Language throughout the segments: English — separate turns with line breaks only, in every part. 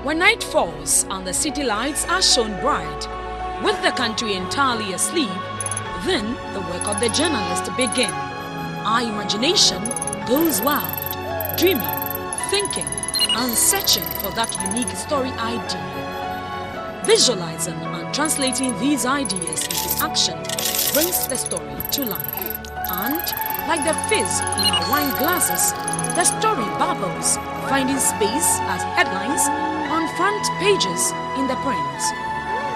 When night falls and the city lights are shown bright, with the country entirely asleep, then the work of the journalist begins. Our imagination goes wild, dreaming, thinking, and searching for that unique story idea. Visualizing and translating these ideas into action brings the story to life. And, like the fizz in our wine glasses, the story bubbles, finding space as headlines on front pages in the print,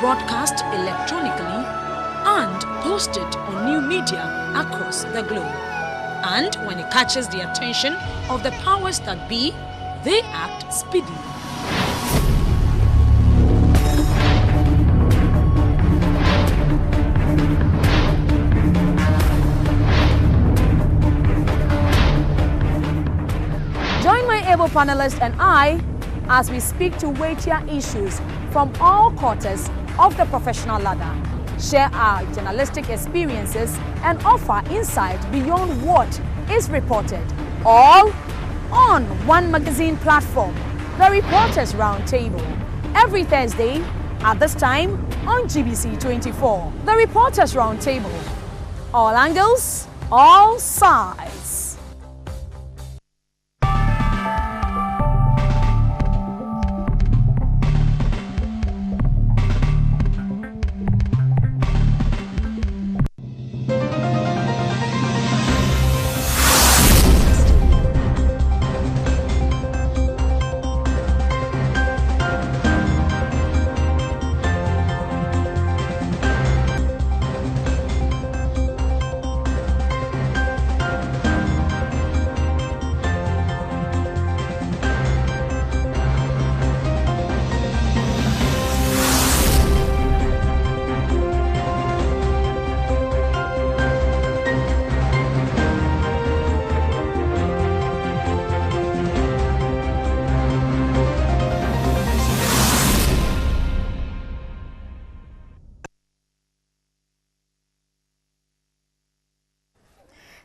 broadcast electronically, and posted on new media across the globe. And when it catches the attention of the powers that be, they act speedily. Join my able panelists and I as we speak to weightier issues from all quarters of the professional ladder, share our journalistic experiences and offer insight beyond what is reported, all on one magazine platform, the Reporters Roundtable, every Thursday at this time on GBC24. The Reporters Roundtable, all angles, all sides.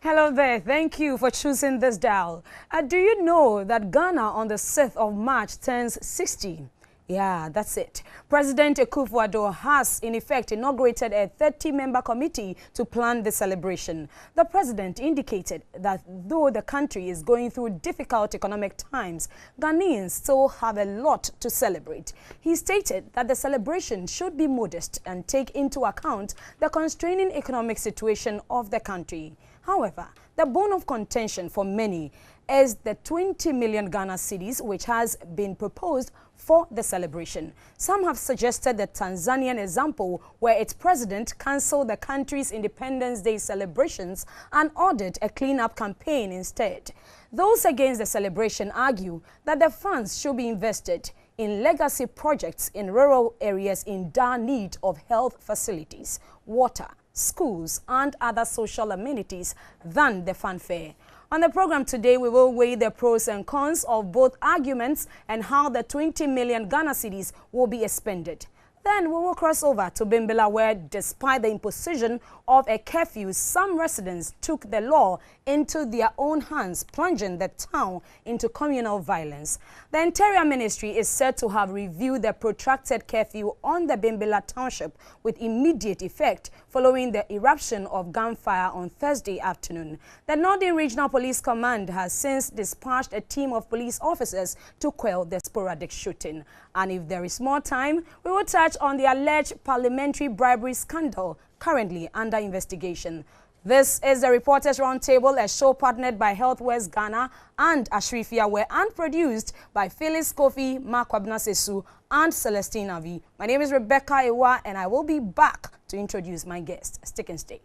Hello there, thank you for choosing this dial. Do you know that Ghana on the 6th of March turns 60? Yeah, that's it. President Akufo-Addo has, in effect, inaugurated a 30-member committee to plan the celebration. The president indicated that though the country is going through difficult economic times, Ghanaians still have a lot to celebrate. He stated that the celebration should be modest and take into account the constraining economic situation of the country. However, the bone of contention for many is the 20 million Ghana cedis which has been proposed for the celebration. Some have suggested the Tanzanian example where its president cancelled the country's Independence Day celebrations and ordered a clean-up campaign instead. Those against the celebration argue that the funds should be invested in legacy projects in rural areas in dire need of health facilities, water, schools, and other social amenities than the fanfare. On the program today, we will weigh the pros and cons of both arguments and how the 20 million Ghana cedis will be expended. Then we will cross over to Bimbilla, where despite the imposition of a curfew, some residents took the law into their own hands, plunging the town into communal violence. The Interior Ministry is said to have reviewed the protracted curfew on the Bimbilla township with immediate effect following the eruption of gunfire on Thursday afternoon. The Northern Regional Police Command has since dispatched a team of police officers to quell the sporadic shooting. And if there is more time, we will touch on the alleged parliamentary bribery scandal currently under investigation. This is the Reporters Roundtable, a show partnered by Health West Ghana and Ashrifia, and produced by Phyllis Kofi, Kwabena Amankwah, and Celestine Avi. My name is Rebecca Ewa, and I will be back to introduce my guest. Stick and stay.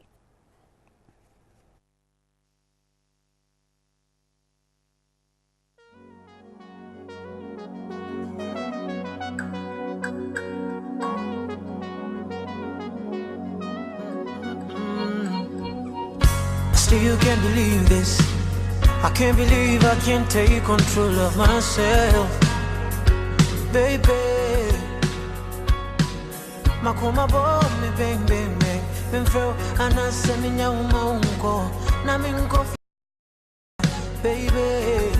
Still can't believe this. I can't believe I can't take control of myself, baby. Makoma bomb me bang bang bang. Ben feel anasa minya umaunko na minko, baby.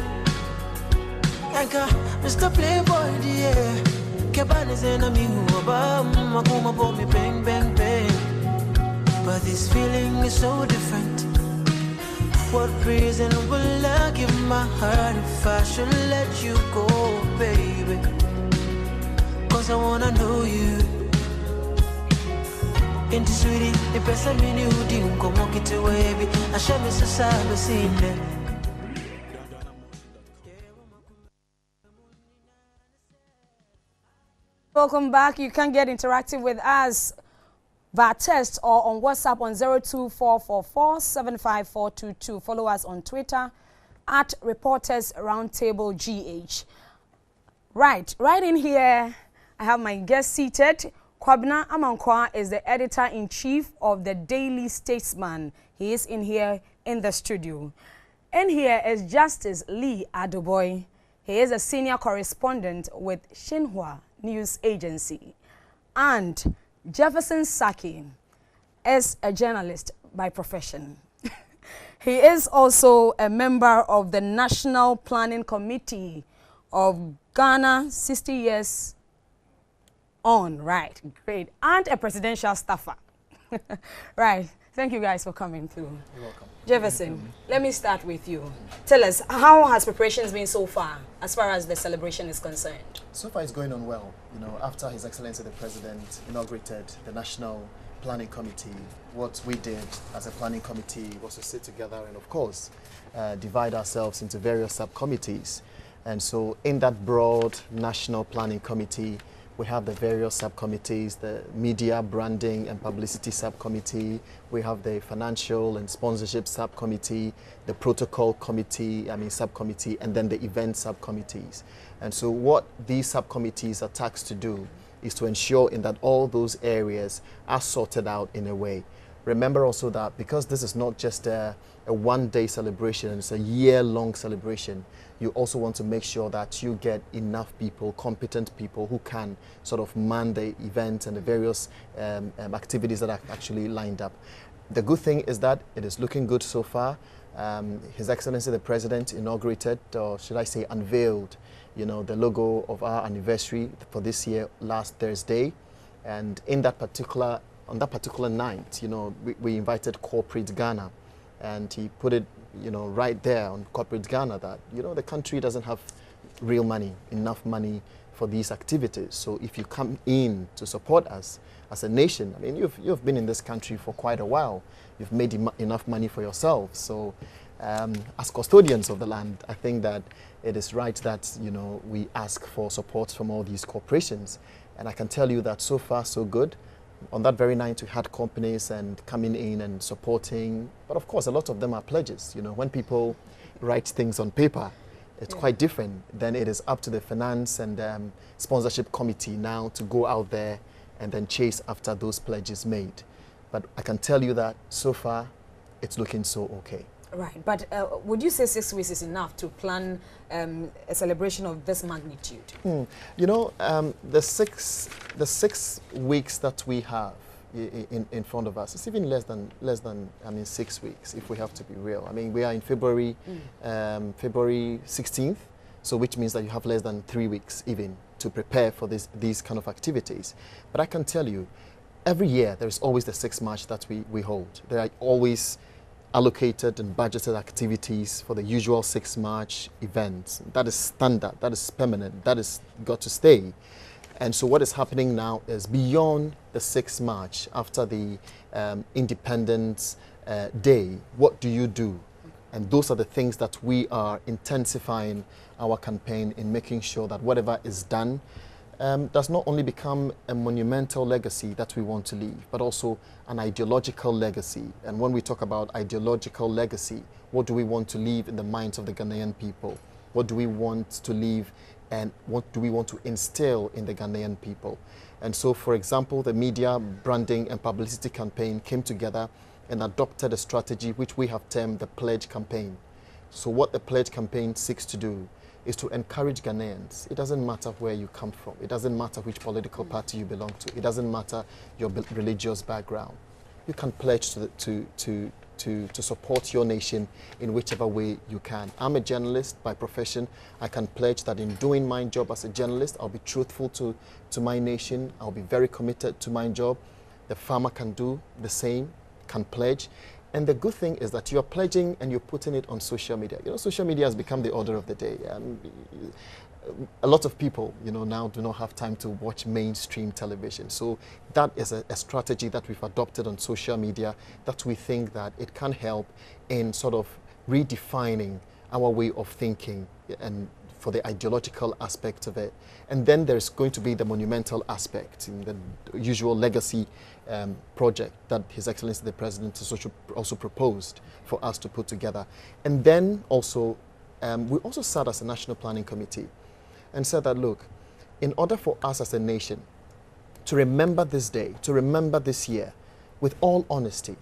Anka, Mr. Playboy, yeah. Keban is enemy who above Makuma bought me bang, bang, bang. But this feeling is so different. What reason will I give my heart if I should let you go, baby? Cause I wanna know you. Into sweetie, the person me knew didn't come walk it away, baby. I shall miss a side, seen it.
Welcome back. You can get interactive with us via text or on WhatsApp on 02444754222. Follow us on Twitter at Reporters Roundtable GH. Right in here, I have my guest seated. Kwabena Amankwah is the editor-in-chief of the Daily Statesman. He is in here in the studio. In here is Justice Lee Adoboe. He is a senior correspondent with Xinhua news agency. And Jefferson Saki is a journalist by profession. He is also a member of the National Planning Committee of Ghana 60 years on. Right, great. And a presidential staffer. Right, thank you guys for coming through.
You're welcome.
Jefferson, let me start with you. Tell us, how has preparations been so far as as the celebration is concerned?
So far it's going on well. You know, after His Excellency the President inaugurated the National Planning Committee, what we did as a planning committee was to sit together and, of course, divide ourselves into various subcommittees. And so in that broad National Planning Committee, we have the various subcommittees, the Media, Branding and Publicity Subcommittee. We have the Financial and Sponsorship Subcommittee, the Protocol Committee, Subcommittee, and then the Event Subcommittees. And so what these subcommittees are tasked to do is to ensure in that all those areas are sorted out in a way. Remember also that because this is not just a one-day celebration, it's a year-long celebration, you also want to make sure that you get enough people, competent people who can sort of man the event and the various activities that are actually lined up. The good thing is that it is looking good so far. His Excellency the President inaugurated, or should I say unveiled, you know, the logo of our anniversary for this year last Thursday. And on that particular night, you know, we invited Corporate Ghana, and he put it, you know, right there on Corporate Ghana that, you know, the country doesn't have real money, enough money for these activities. So if you come in to support us as a nation, I mean, you've been in this country for quite a while. You've made enough money for yourself. So as custodians of the land, I think that it is right that, you know, we ask for support from all these corporations. And I can tell you that so far, so good. On that very night, we had companies and coming in and supporting. But of course, a lot of them are pledges. You know, when people write things on paper, it's quite different. Then it is up to the Finance and Sponsorship Committee now to go out there and then chase after those pledges made. But I can tell you that so far, it's looking so okay.
Right, but would you say 6 weeks is enough to plan a celebration of this magnitude?
You know, the six weeks that we have in front of us, it's even less than 6 weeks, if we have to be real. I mean, we are in February, February 16th, so which means that you have less than 3 weeks even to prepare for these kind of activities. But I can tell you, every year there is always the 6th March that we hold. There are always allocated and budgeted activities for the usual 6th March events. That is standard, that is permanent, that is got to stay. And so what is happening now is beyond the 6th March, after the Independence Day, what do you do? And those are the things that we are intensifying our campaign in, making sure that whatever is done does not only become a monumental legacy that we want to leave, but also an ideological legacy. And when we talk about ideological legacy, what do we want to leave in the minds of the Ghanaian people? What do we want to leave and what do we want to instill in the Ghanaian people? And so, for example, the Media, Branding and Publicity campaign came together and adopted a strategy which we have termed the Pledge Campaign. So what the Pledge Campaign seeks to do is to encourage Ghanaians. It doesn't matter where you come from. It doesn't matter which political party you belong to. It doesn't matter your religious background. You can pledge to to support your nation in whichever way you can. I'm a journalist by profession. I can pledge that in doing my job as a journalist, I'll be truthful to my nation. I'll be very committed to my job. The farmer can do the same, can pledge. And the good thing is that you're pledging and you're putting it on social media. You know, social media has become the order of the day. A lot of people, you know, now do not have time to watch mainstream television. So that is a strategy that we've adopted on social media that we think that it can help in sort of redefining our way of thinking and for the ideological aspect of it. And then there's going to be the monumental aspect in the usual legacy project that His Excellency the President has also proposed for us to put together. And then also, we also sat as a National Planning Committee and said that, look, in order for us as a nation to remember this day, to remember this year, with all honesty,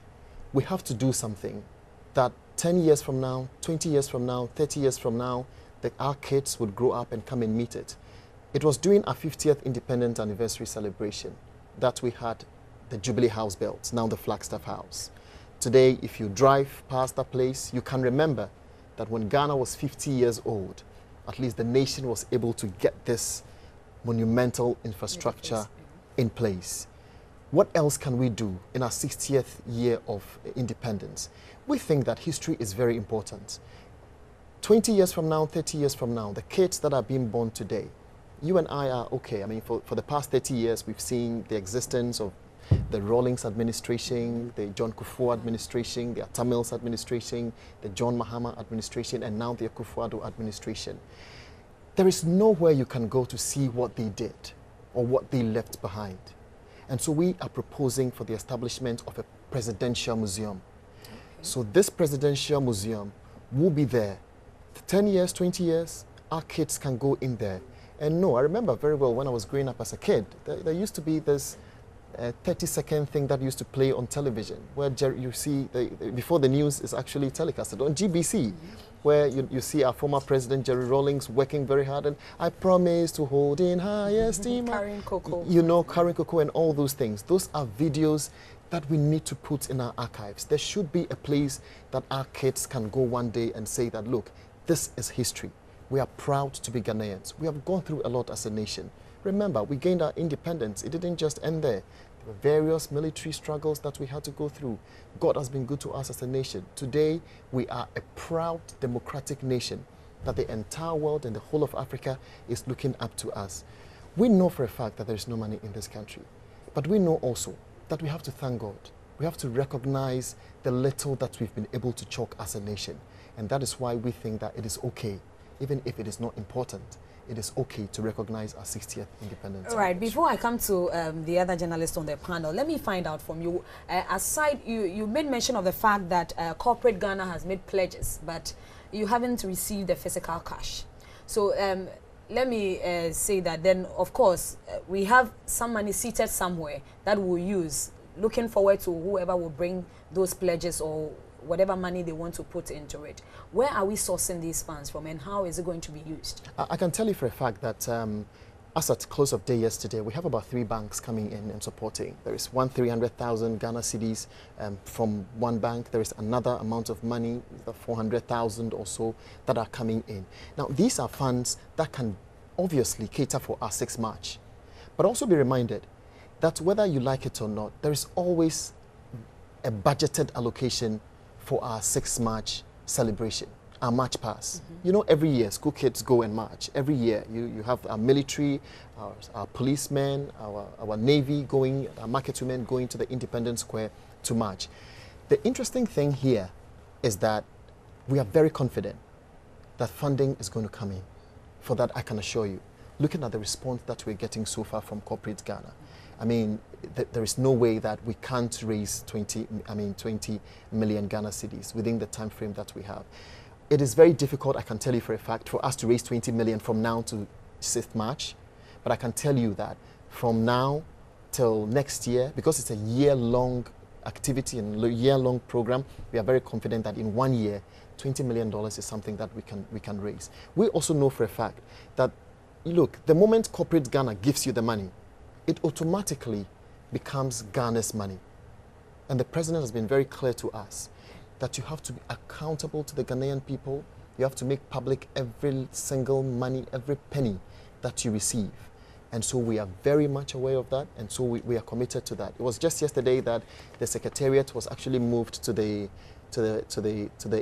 we have to do something that 10 years from now, 20 years from now, 30 years from now, that our kids would grow up and come and meet it. It was during our 50th independence anniversary celebration that we had the Jubilee House built, now the Flagstaff House. Today, if you drive past that place, you can remember that when Ghana was 50 years old, at least the nation was able to get this monumental infrastructure in place. What else can we do in our 60th year of independence? We think that history is very important. 20 years from now, 30 years from now, the kids that are being born today, you and I are okay. I mean, for the past 30 years, we've seen the existence of the Rawlings administration, the John Kufuor administration, the Tamils administration, the John Mahama administration, and now the Akufo-Addo administration. There is nowhere you can go to see what they did or what they left behind. And so we are proposing for the establishment of a presidential museum. Okay. So this presidential museum will be there. 10 years, 20 years, our kids can go in there. And no, I remember very well when I was growing up as a kid, there used to be this 30-second thing that used to play on television, where you see, before the news is actually telecasted, on GBC, where you see our former president, Jerry Rawlings, working very hard, and I promise to hold in high esteem.
Carrying cocoa.
You know, carrying cocoa and all those things. Those are videos that we need to put in our archives. There should be a place that our kids can go one day and say that, look, this is history. We are proud to be Ghanaians. We have gone through a lot as a nation. Remember, we gained our independence. It didn't just end there. There were various military struggles that we had to go through. God has been good to us as a nation. Today, we are a proud democratic nation that the entire world and the whole of Africa is looking up to us. We know for a fact that there is no money in this country, but we know also that we have to thank God. We have to recognize the little that we've been able to chalk as a nation. And that is why we think that it is okay, even if it is not important, it is okay to recognize our 60th independence.
Right. Before I come to the other journalists on the panel, let me find out from you. Aside, you made mention of the fact that corporate Ghana has made pledges, but you haven't received the physical cash. So let me say that then, of course, we have some money seated somewhere that we'll use, looking forward to whoever will bring those pledges or whatever money they want to put into it. Where are we sourcing these funds from, and how is it going to be used? I
can tell you for a fact that as at close of day yesterday, we have about 3 banks coming in and supporting. There is 300,000 Ghana cedis from one bank. There is another amount of money, 400,000 or so, that are coming in. Now, these are funds that can obviously cater for our 6th March. But also be reminded that whether you like it or not, there is always a budgeted allocation for our 6th March celebration, our March Pass. You know, every year school kids go and march. Every year you have our military, our policemen, our navy going, our market women going to the Independence Square to march. The interesting thing here is that we are very confident that funding is going to come in. For that, I can assure you, looking at the response that we're getting so far from corporate Ghana, I mean, there is no way that we can't raise 20 million Ghana cedis within the time frame that we have. It is very difficult, I can tell you for a fact, for us to raise 20 million from now to 6th March. But I can tell you that from now till next year, because it's a year-long activity and a year-long program, we are very confident that in 1 year, $20 million is something that we can raise. We also know for a fact that, look, the moment corporate Ghana gives you the money, it automatically becomes Ghana's money. And the president has been very clear to us. that you have to be accountable to the Ghanaian people. You have to make public every single money, every penny that you receive. And so we are very much aware of that, and so we are committed to that. It was just yesterday that the Secretariat was actually moved to the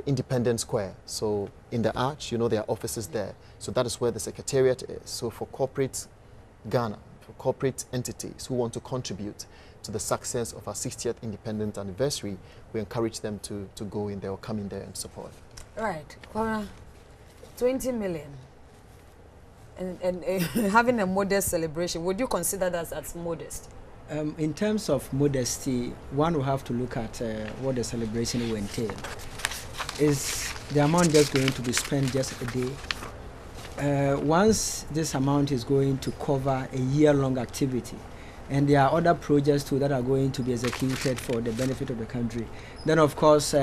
Independence Square. So in the Arch, you know, there are offices there. So that is where the Secretariat is. So for corporate Ghana, for corporate entities who want to contribute to the success of our 60th independence anniversary, we encourage them to go in there or come in there and support.
Right. 20 million. And having a modest celebration, would you consider that as modest?
In terms of modesty, one will have to look at what the celebration will entail. Is the amount just going to be spent just a day? Once this amount is going to cover a year-long activity, and there are other projects too that are going to be executed for the benefit of the country, then of course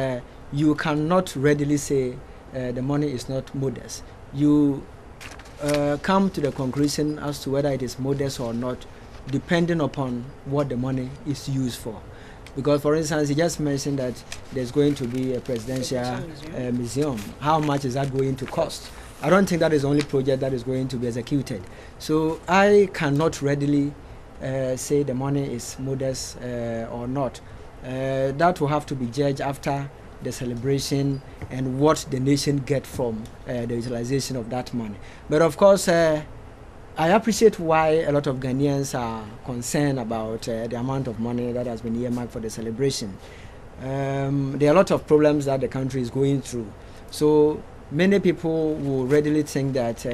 you cannot readily say the money is not modest. You come to the conclusion as to whether it is modest or not, depending upon what the money is used for. Because, for instance, he just mentioned that there's going to be a presidential museum. How much is that going to cost? I don't think that is the only project that is going to be executed. So I cannot readily say the money is modest or not. That will have to be judged after the celebration and what the nation get from the utilization of that money. But of course, I appreciate why a lot of Ghanaians are concerned about the amount of money that has been earmarked for the celebration. There are a lot of problems that the country is going through. So many people will readily think that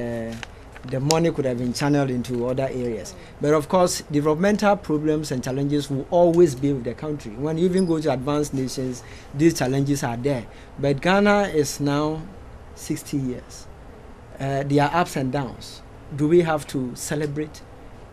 the money could have been channeled into other areas. But of course, developmental problems and challenges will always be with the country. When you even go to advanced nations, these challenges are there. But Ghana is now 60 years. There are ups and downs. Do we have to celebrate?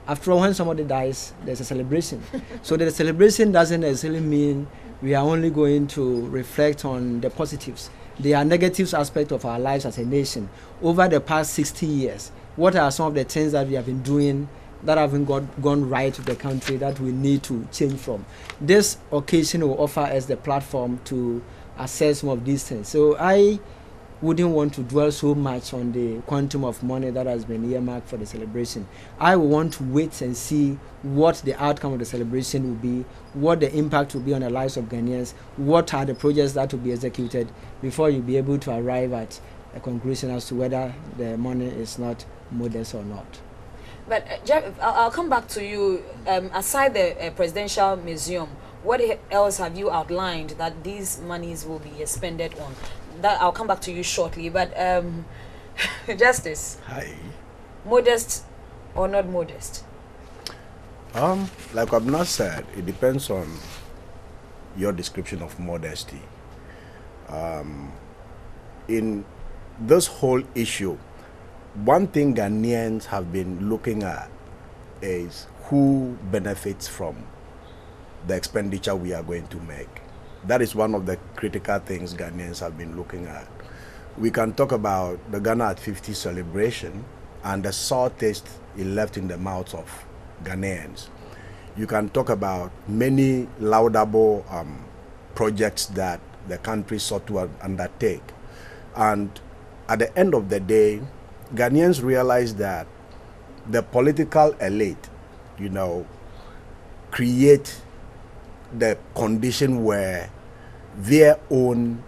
After all, when somebody dies, there's a celebration. So the celebration doesn't necessarily mean we are only going to reflect on the positives. There are negative aspects of our lives as a nation. Over the past 60 years, what are some of the things that we have been doing that haven't gone right with the country that we need to change from? This occasion will offer us the platform to assess some of these things. So I wouldn't want to dwell so much on the quantum of money that has been earmarked for the celebration. I will want to wait and see what the outcome of the celebration will be, what the impact will be on the lives of Ghanaians, what are the projects that will be executed before you'll be able to arrive at a conclusion as to whether the money is not modest or not.
But Jeff, I'll come back to you. Aside the Presidential Museum, what else have you outlined that these monies will be expended on? That I'll come back to you shortly. But Justice,
Hi.
Modest or not modest?
Like Kwabena said, it depends on your description of modesty. In this whole issue, one thing Ghanaians have been looking at is who benefits from the expenditure we are going to make. That is one of the critical things Ghanaians have been looking at. We can talk about the Ghana at 50 celebration and the sour taste it left in the mouths of Ghanaians. You can talk about many laudable projects that the country sought to undertake. And at the end of the day, Ghanaians realize that the political elite, create the condition where their own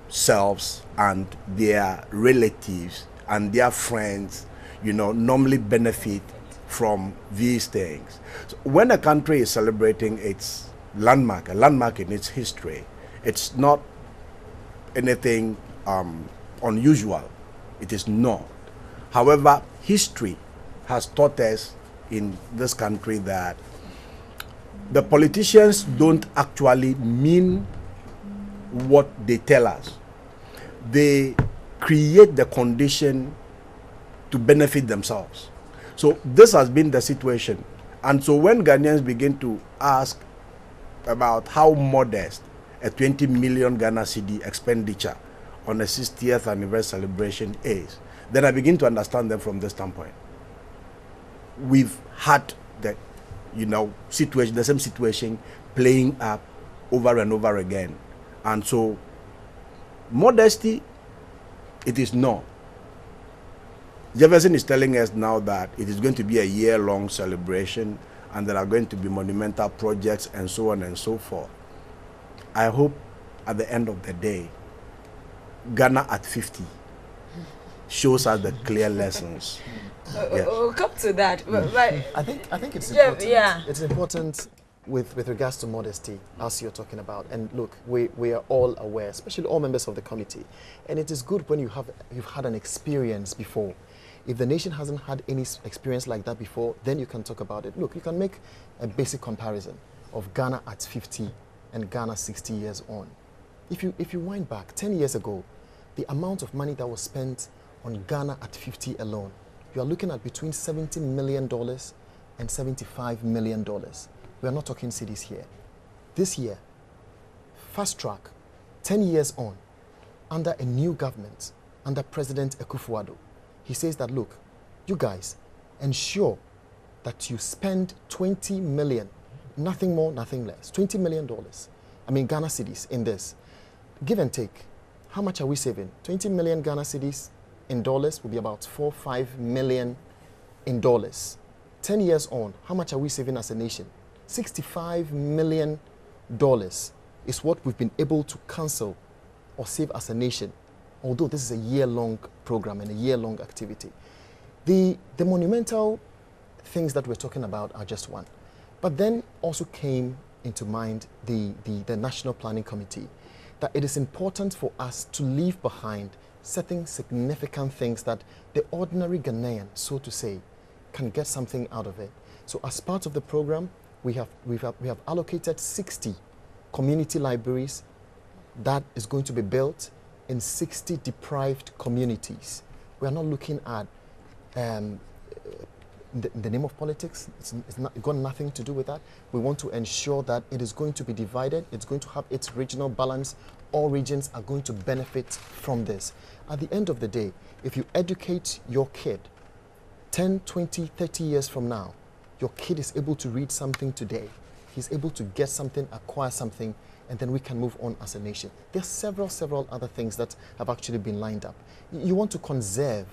selves and their relatives and their friends, normally benefit from these things. So when a country is celebrating its landmark, a landmark in its history, it's not anything unusual. It is not. However, history has taught us in this country that the politicians don't actually mean what they tell us. They create the condition to benefit themselves. So this has been the situation. And so when Ghanaians begin to ask about how modest a 20 million Ghana cedi expenditure on a 60th anniversary celebration is, then I begin to understand them from this standpoint. We've had the situation, the same situation playing up over and over again. And so Modesty, it is no. Jefferson is telling us now that it is going to be a year-long celebration and there are going to be monumental projects and so on and so forth. I hope at the end of the day, Ghana at 50 shows us the clear lessons.
Yes. We'll come to that. But
I think it's important.
Yeah.
It's important with regards to modesty, as you're talking about. And look, we are all aware, especially all members of the committee. And it is good when you've had an experience before. If the nation hasn't had any experience like that before, then you can talk about it. Look, you can make a basic comparison of Ghana at 50 and Ghana 60 years on. If you wind back 10 years ago, the amount of money that was spent on Ghana at 50 alone, you are looking at between $70 million and $75 million. We are not talking cities here. This year, fast track, 10 years on, under a new government, under President Akufo-Addo, he says that, look, you guys, ensure that you spend 20 million, nothing more, nothing less, $20 million. I mean, Ghana cedis in this. Give and take, how much are we saving? 20 million Ghana cedis in dollars will be about 4-5 million in dollars. 10 years on, how much are we saving as a nation? $65 million is what we've been able to cancel or save as a nation, although this is a year-long program and a year-long activity. The monumental things that we're talking about are just one. But then also came into mind the National Planning Committee, that it is important for us to leave behind certain significant things that the ordinary Ghanaian, so to say, can get something out of it. So as part of the program, we have allocated 60 community libraries that is going to be built in 60 deprived communities. We are not looking at the name of politics. It's got nothing to do with that. We want to ensure that it is going to be divided. It's going to have its regional balance. All regions are going to benefit from this. At the end of the day, if you educate your kid 10, 20, 30 years from now, your kid is able to read something today. He's able to get something, acquire something, and then we can move on as a nation. There are several other things that have actually been lined up. You want to conserve,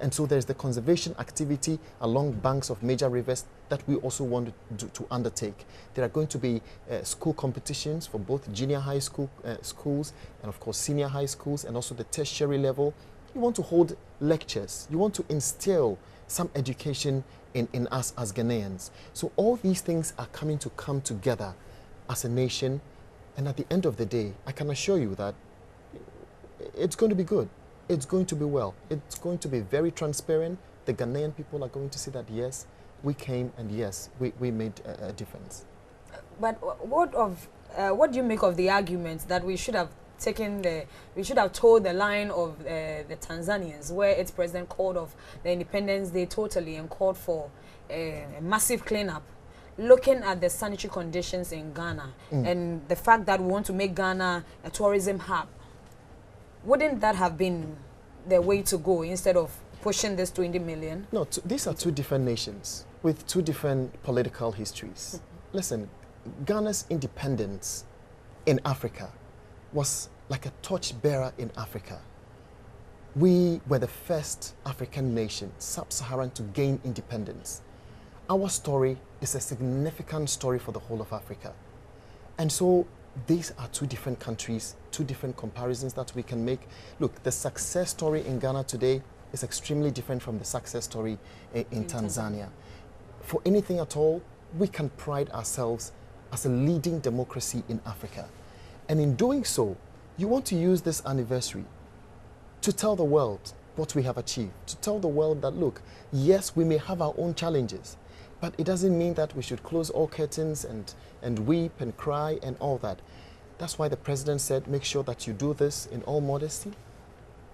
and so there's the conservation activity along banks of major rivers that we also want to undertake. There are going to be school competitions for both junior high school schools and of course senior high schools and also the tertiary level. You want to hold lectures. You want to instill some education in us as Ghanaians. So all these things are come together as a nation, and at the end of the day, I can assure you that it's going to be good. It's going to be well. It's going to be very transparent. The Ghanaian people are going to see that, yes, we came and yes, we made a difference.
But what do you make of the argument that we should have told the line of the Tanzanians, where its president called off the Independence Day totally and called for a massive cleanup, looking at the sanitary conditions in Ghana and the fact that we want to make Ghana a tourism hub? Wouldn't that have been the way to go instead of pushing this 20 million?
No, these are two different nations with two different political histories. Listen, Ghana's independence in Africa was like a torchbearer in Africa. We were the first African nation, sub-Saharan, to gain independence. Our story is a significant story for the whole of Africa. And so these are two different countries, two different comparisons that we can make. Look, the success story in Ghana today is extremely different from the success story in Tanzania. For anything at all, we can pride ourselves as a leading democracy in Africa. And in doing so, you want to use this anniversary to tell the world what we have achieved, to tell the world that, look, yes, we may have our own challenges, but it doesn't mean that we should close all curtains and weep and cry and all that. That's why the president said, make sure that you do this in all modesty,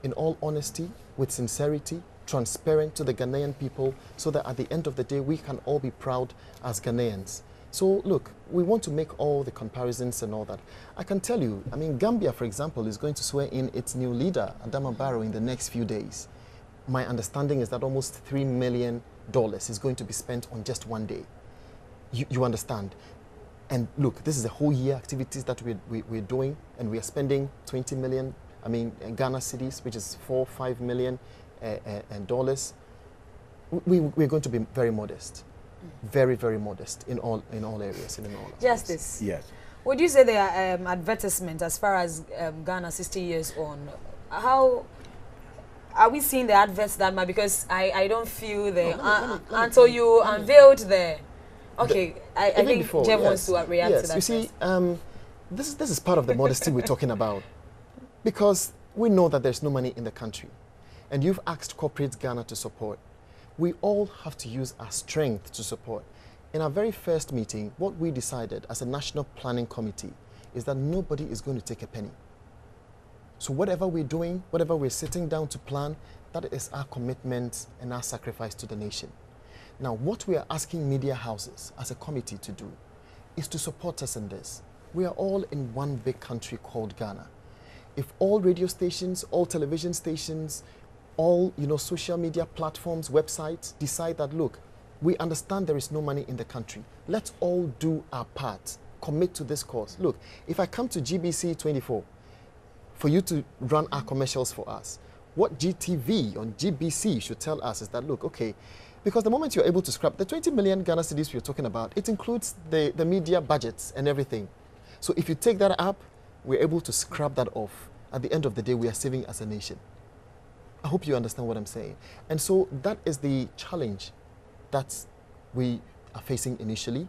in all honesty, with sincerity, transparent to the Ghanaian people, so that at the end of the day, we can all be proud as Ghanaians. So look, we want to make all the comparisons and all that. I can tell you, I mean, Gambia, for example, is going to swear in its new leader, Adama Barrow, in the next few days. My understanding is that almost $3 million is going to be spent on just one day. You understand? And look, this is a whole year activities that we're doing, and we are spending 20 million, Ghana cedis, which is $4-5 million dollars. We're going to be very modest, very, very modest in all areas and in all aspects.
Justice.
Yes.
Would you say there are advertisements as far as Ghana 60 years on? How are we seeing the adverts that much? Because I don't feel the until you unveiled the. Okay, I think
before,
Jeff wants to react to that.
You see, this is part of the modesty we're talking about, because we know that there's no money in the country, and you've asked corporate Ghana to support. We all have to use our strength to support. In our very first meeting, what we decided as a national planning committee is that nobody is going to take a penny. So whatever we're doing, whatever we're sitting down to plan, that is our commitment and our sacrifice to the nation. Now, what we are asking media houses as a committee to do is to support us in this. We are all in one big country called Ghana. If all radio stations, all television stations, all social media platforms, websites decide that, look, we understand there is no money in the country, let's all do our part, commit to this cause. Look, if I come to GBC24 for you to run our commercials for us, what GTV on GBC should tell us is that, look, okay, because the moment you're able to scrap the 20 million Ghana cedis we're talking about, it includes the media budgets and everything. So if you take that up, we're able to scrap that off. At the end of the day, we are saving as a nation. I hope you understand what I'm saying. And so that is the challenge that we are facing initially.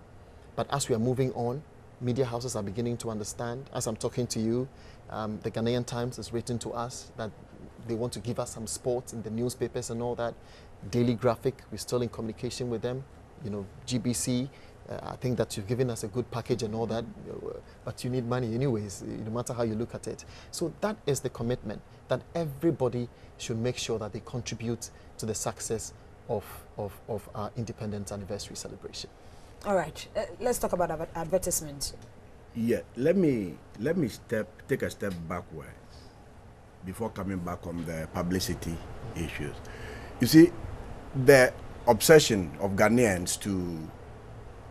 But as we are moving on, media houses are beginning to understand. As I'm talking to you, the Ghanaian Times has written to us that they want to give us some sports in the newspapers and all that. Daily Graphic, we're still in communication with them. GBC, I think that you've given us a good package and all that, but you need money anyways, no matter how you look at it. So that is the commitment, that everybody should make sure that they contribute to the success of our independence anniversary celebration. All
right, let's talk about advertisements.
Yeah, let me take a step backward before coming back on the publicity issues. You see, the obsession of Ghanaians to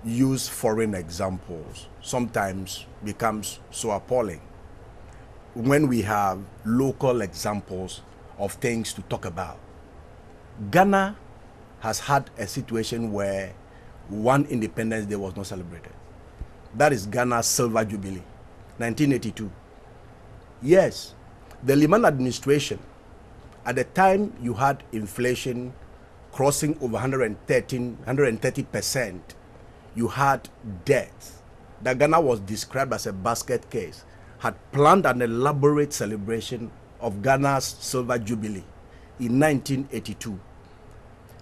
use foreign examples sometimes becomes so appalling when we have local examples of things to talk about. Ghana has had a situation where one Independence Day was not celebrated. That is Ghana's Silver Jubilee, 1982. Yes, the Liman administration, at the time you had inflation crossing over 130%, you had debt. That Ghana was described as a basket case, had planned an elaborate celebration of Ghana's Silver Jubilee in 1982.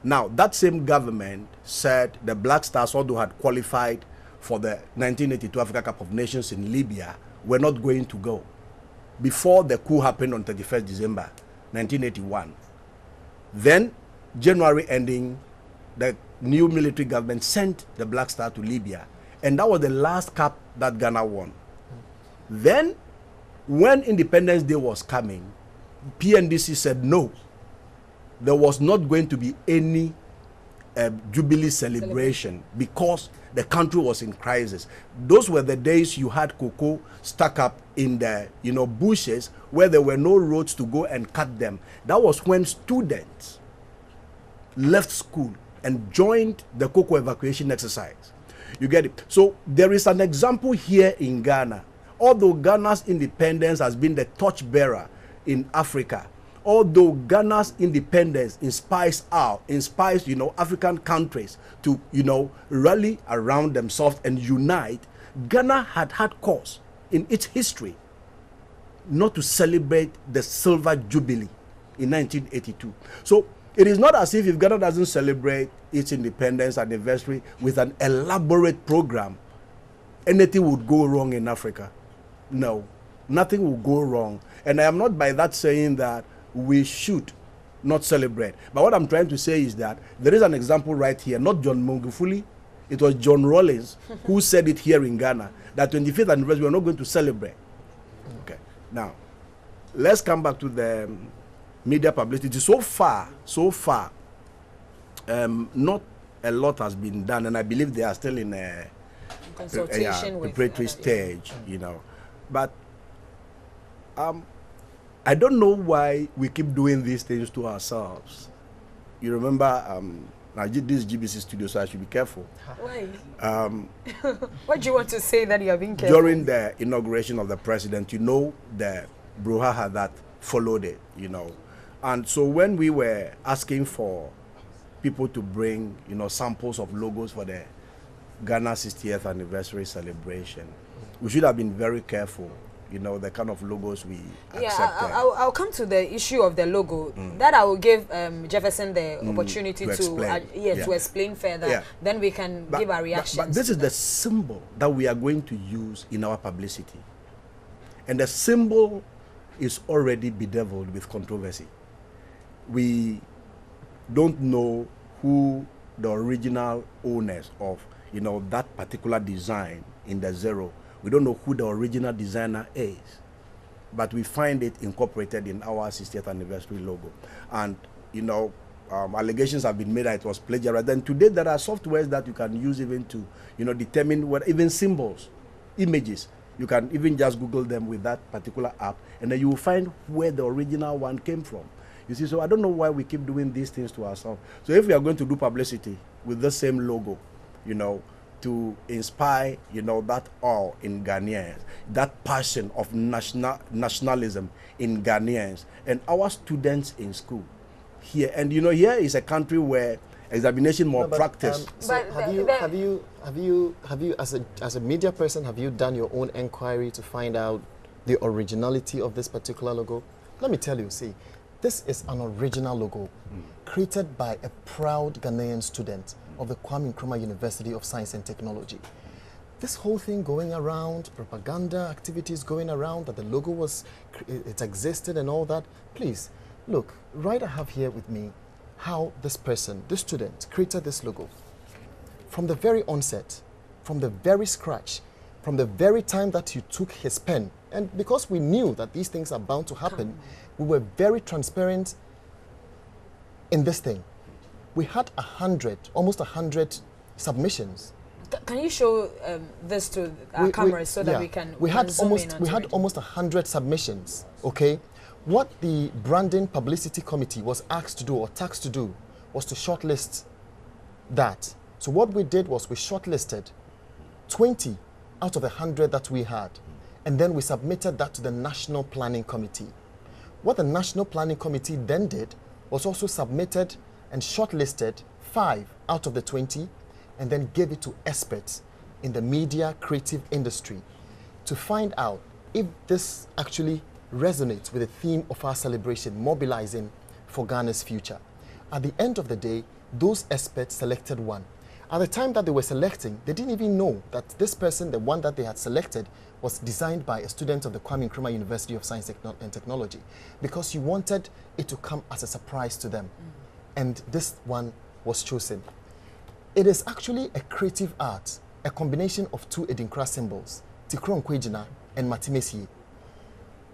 Now, that same government said the Black Stars, although had qualified for the 1982 Africa Cup of Nations in Libya, were not going to go before the coup happened on 31st December 1981. Then, January ending, the new military government sent the Black Star to Libya, and that was the last cup that Ghana won. Then, when Independence Day was coming, PNDC said no, there was not going to be any Jubilee celebration because the country was in crisis. Those were the days you had cocoa stuck up in the bushes where there were no roads to go and cut them. That was when students left school and joined the cocoa evacuation exercise. You get it? So there is an example here in Ghana. Although Ghana's independence has been the torchbearer in Africa, although Ghana's independence inspires African countries to, rally around themselves and unite, Ghana had cause in its history not to celebrate the Silver Jubilee in 1982. So it is not as if Ghana doesn't celebrate its independence anniversary with an elaborate program, anything would go wrong in Africa. No, nothing will go wrong. And I am not by that saying that we should not celebrate. But what I'm trying to say is that there is an example right here, not John Mongufuli, it was John Rawlings who said it here in Ghana, that 25th anniversary, we're not going to celebrate. Okay, now, let's come back to the media publicity. So far, not a lot has been done, and I believe they are still in
consultation with
preparatory stage, you know. But I don't know why we keep doing these things to ourselves. You remember, now this GBC studio, so I should be careful.
Why? What do you want to say that you are being careful?
During the inauguration of the president, you know, the brouhaha that followed it, you know. And so when we were asking for people to bring, you know, samples of logos for the Ghana 60th anniversary celebration, we should have been very careful, you know, the kind of logos we accepted.
I'll come to the issue of the logo. That I will give Jefferson the opportunity to explain further. Yeah. Then we can give our reactions.
But this is the symbol that we are going to use in our publicity. And the symbol is already bedeviled with controversy. We don't know who the original owners of, you know, that particular design in the zero. We don't know who the original designer is, but we find it incorporated in our 60th anniversary logo. And, you know, allegations have been made that it was plagiarized. Then today there are softwares that you can use even to, you know, determine what, even symbols, images. You can even just Google them with that particular app, and then you will find where the original one came from. You see, so I don't know why we keep doing these things to ourselves. So if we are going to do publicity with the same logo, you know, to inspire, you know, that awe in Ghanaians, that passion of nationalism in Ghanaians and our students in school here. And you know, here is a country where examination more practice.
So have you as a media person, have you done your own inquiry to find out the originality of this particular logo? Let me tell you, see, this is an original logo created by a proud Ghanaian student of the Kwabena Amankwah University of Science and Technology. This whole thing going around, propaganda activities going around, that the logo was, it existed and all that. Please, look, right I have here with me how this person, this student, created this logo. From the very onset, from the very scratch, from the very time that he took his pen, and because we knew that these things are bound to happen, we were very transparent in this thing. We had almost 100 submissions.
Can you show this to our cameras so that we can
we had almost 100 submissions, okay? What the branding publicity committee was asked to do or tasked to do was to shortlist that. So what we did was we shortlisted 20 out of the 100 that we had, and then we submitted that to the National Planning Committee. What the National Planning Committee then did was also submitted and shortlisted 5 out of the 20, and then gave it to experts in the media creative industry to find out if this actually resonates with the theme of our celebration, mobilizing for Ghana's future. At the end of the day, those experts selected one. At the time that they were selecting, they didn't even know that this person, the one that they had selected, was designed by a student of the Kwabena Amankwah University of Science and Technology, because you wanted it to come as a surprise to them. And this one was chosen. It is actually a creative art, a combination of 2 Edinkra symbols, Tikro Nkwejina and Matimesie.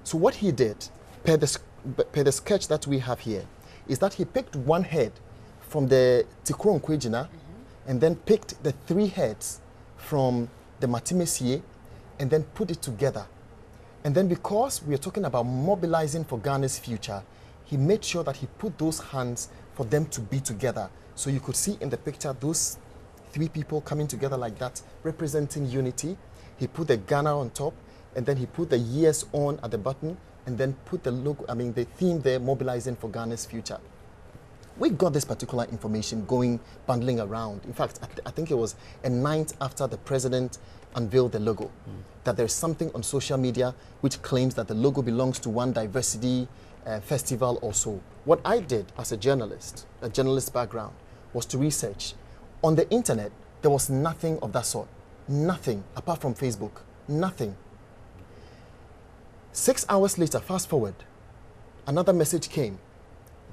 So what he did, per the sketch that we have here, is that he picked one head from the Tikro Nkwejina, and then picked the 3 heads from the Matimesie, and then put it together. And then because we are talking about mobilizing for Ghana's future, he made sure that he put those hands for them to be together. So you could see in the picture those 3 people coming together like that, representing unity. He put the Ghana on top, and then he put the years on at the bottom, and then put the logo, the theme there, mobilizing for Ghana's future. We got this particular information going, bundling around. In fact, I think it was a night after the president unveiled the logo, that there's something on social media which claims that the logo belongs to one diversity festival or so. What I did as a journalist background, was to research. On the internet, there was nothing of that sort. Nothing, apart from Facebook. Nothing. 6 hours later, fast forward, another message came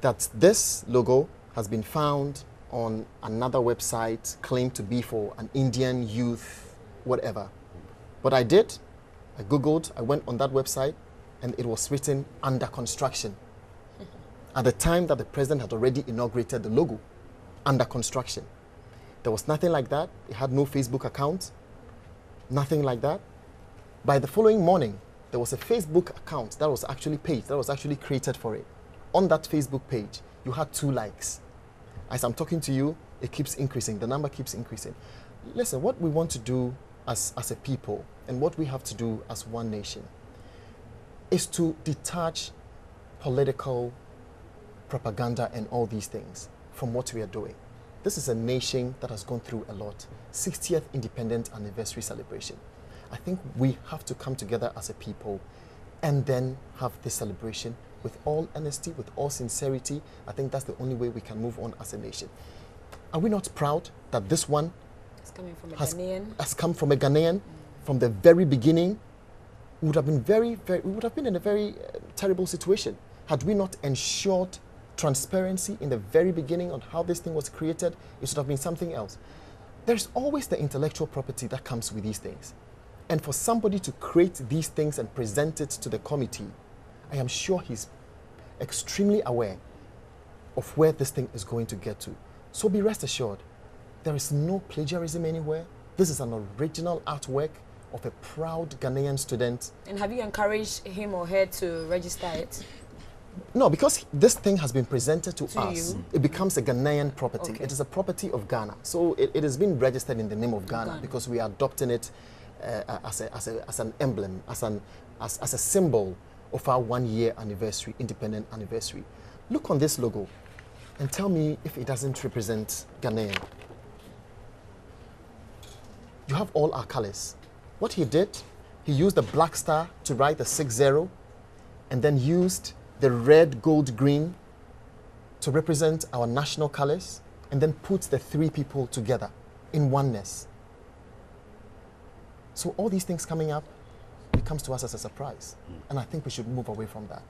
that this logo has been found on another website claimed to be for an Indian youth, whatever. What I did, I Googled, I went on that website, and it was written under construction. At the time that the president had already inaugurated the logo, under construction. There was nothing like that. It had no Facebook account. Nothing like that. By the following morning, there was a Facebook account that was actually created for it. On that Facebook page, you had 2 likes. As I'm talking to you, it keeps increasing. The number keeps increasing. Listen, what we want to do as a people and what we have to do as one nation is to detach political propaganda and all these things from what we are doing. This is a nation that has gone through a lot. 60th independent anniversary celebration. I think we have to come together as a people and then have this celebration with all honesty, with all sincerity. I think that's the only way we can move on as a nation. Are we not proud that this one
It's coming from a
has
Ghanaian.
come from a Ghanaian from the very beginning? We would have been in a very terrible situation had we not ensured transparency in the very beginning on how this thing was created. It should have been something else. There's always the intellectual property that comes with these things. And for somebody to create these things and present it to the committee, I am sure he's extremely aware of where this thing is going to get to. So be rest assured, there is no plagiarism anywhere. This is an original artwork of a proud Ghanaian student.
And have you encouraged him or her to register it?
No, because this thing has been presented to us,
you?
it becomes a Ghanaian property.
Okay.
It is a property of Ghana. So it has been registered in the name of Ghana because we are adopting it as an emblem, as a symbol of our 1-year anniversary, independent anniversary. Look on this logo and tell me if it doesn't represent Ghanaian. You have all our colors. What he did, he used the black star to write the 60 and then used the red, gold, green to represent our national colors and then put the 3 people together in oneness. So all these things coming up, it comes to us as a surprise. And I think we should move away from that.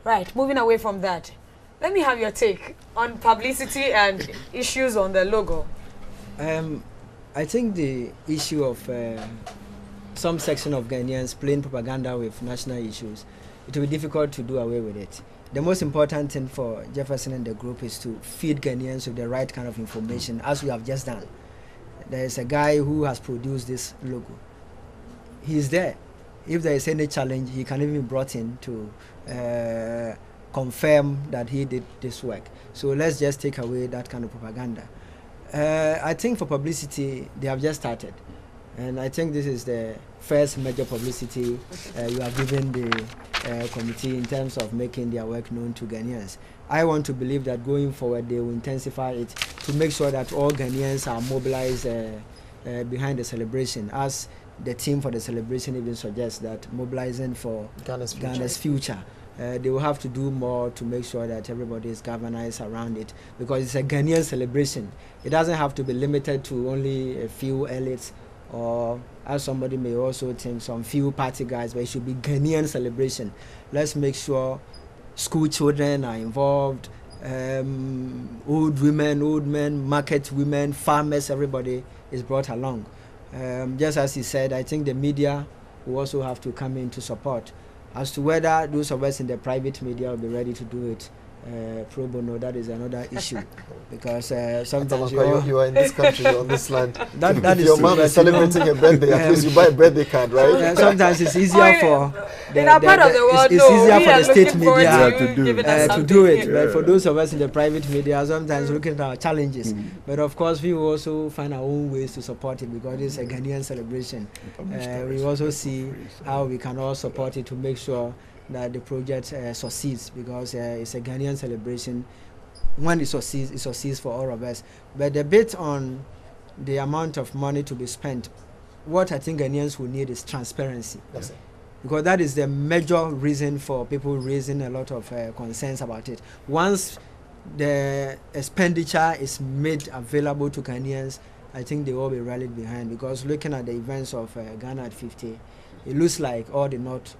Right, moving away from that, let me have your take on publicity and issues on the logo.
I think the issue of some section of Ghanaians playing propaganda with national issues, it will be difficult to do away with it. The most important thing for Jefferson and the group is to feed Ghanaians with the right kind of information, as we have just done. There is a guy who has produced this logo. He is there. If there is any challenge, he can even be brought in to confirm that he did this work. So let's just take away that kind of propaganda. I think for publicity, they have just started. And I think this is the first major publicity you have given the committee in terms of making their work known to Ghanaians. I want to believe that going forward, they will intensify it to make sure that all Ghanaians are mobilized behind the celebration, as the theme for the celebration even suggests that mobilizing for Ghana's future. They will have to do more to make sure that everybody is galvanized around it, because it's a Ghanaian celebration. It doesn't have to be limited to only a few elites, or as somebody may also think, some few party guys, but it should be Ghanaian celebration. Let's make sure school children are involved, old women, old men, market women, farmers, everybody is brought along. Just as he said, I think the media will also have to come in to support. As to whether those of us in the private media will be ready to do it pro bono, that is another issue. Because sometimes
you are in this country, on this land.
that
if
is
your
true,
mom is celebrating a birthday, at least you buy a birthday card, right?
sometimes it's easier for
in our part of the world,
it's easier for the state media
to
do it. But for those of us in the private media, sometimes looking at our challenges. But of course, we will also find our own ways to support it, because it's a Ghanaian celebration. We also see how we can all support it to make sure that the project succeeds, because it's a Ghanaian celebration. When it succeeds for all of us. But the bit on the amount of money to be spent, what I think Ghanaians will need is transparency.
That's it.
Because that is the major reason for people raising a lot of concerns about it. Once the expenditure is made available to Ghanaians, I think they will be rallied behind, because looking at the events of Ghana at 50, it looks like all did not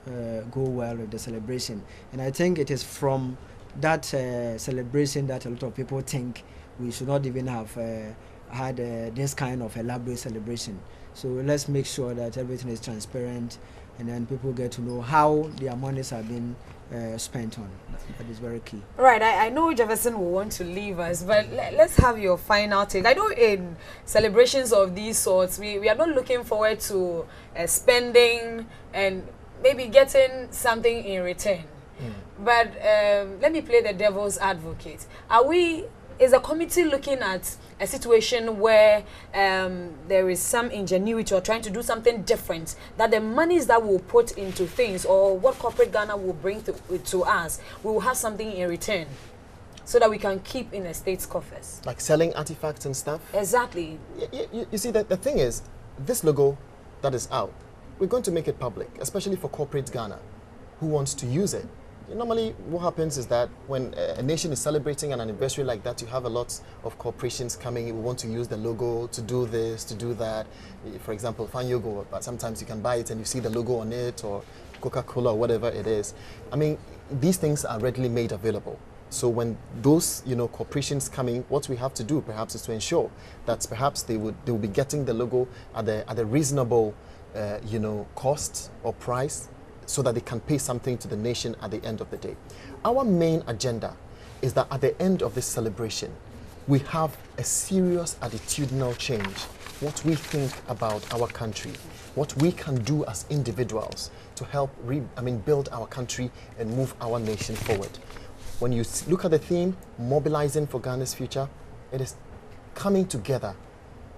go well with the celebration. And I think it is from that celebration that a lot of people think we should not even have had this kind of elaborate celebration. So let's make sure that everything is transparent, and then people get to know how their monies have been spent on. That is very key.
Right, I know Jefferson will want to leave us, but let's have your final take. I know in celebrations of these sorts, we are not looking forward to spending and maybe getting something in return. But let me play the devil's advocate. Is the committee looking at a situation where there is some ingenuity or trying to do something different, that the monies that we'll put into things or what corporate Ghana will bring to us, we will have something in return so that we can keep in the state's coffers?
Like selling artifacts and stuff?
Exactly.
You see, the thing is, this logo that is out, we're going to make it public, especially for corporate Ghana who wants to use it. Normally, what happens is that when a nation is celebrating an anniversary like that, you have a lot of corporations coming. We want to use the logo to do this, to do that. For example, Fanyogo, but sometimes you can buy it and you see the logo on it, or Coca-Cola or whatever it is. I mean, these things are readily made available. So when those corporations come in, what we have to do perhaps is to ensure that perhaps they will be getting the logo at a reasonable cost or price, so that they can pay something to the nation at the end of the day. Our main agenda is that at the end of this celebration, we have a serious attitudinal change, what we think about our country, what we can do as individuals to help build our country and move our nation forward. When you look at the theme, mobilizing for Ghana's future, it is coming together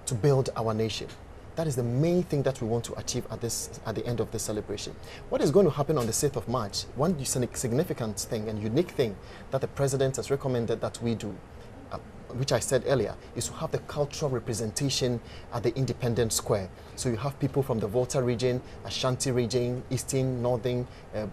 to build our nation. That is the main thing that we want to achieve at the end of this celebration. What is going to happen on the 6th of March, one significant thing and unique thing that the President has recommended that we do, which I said earlier, is to have the cultural representation at the Independence Square. So you have people from the Volta region, Ashanti region, Eastern, Northern,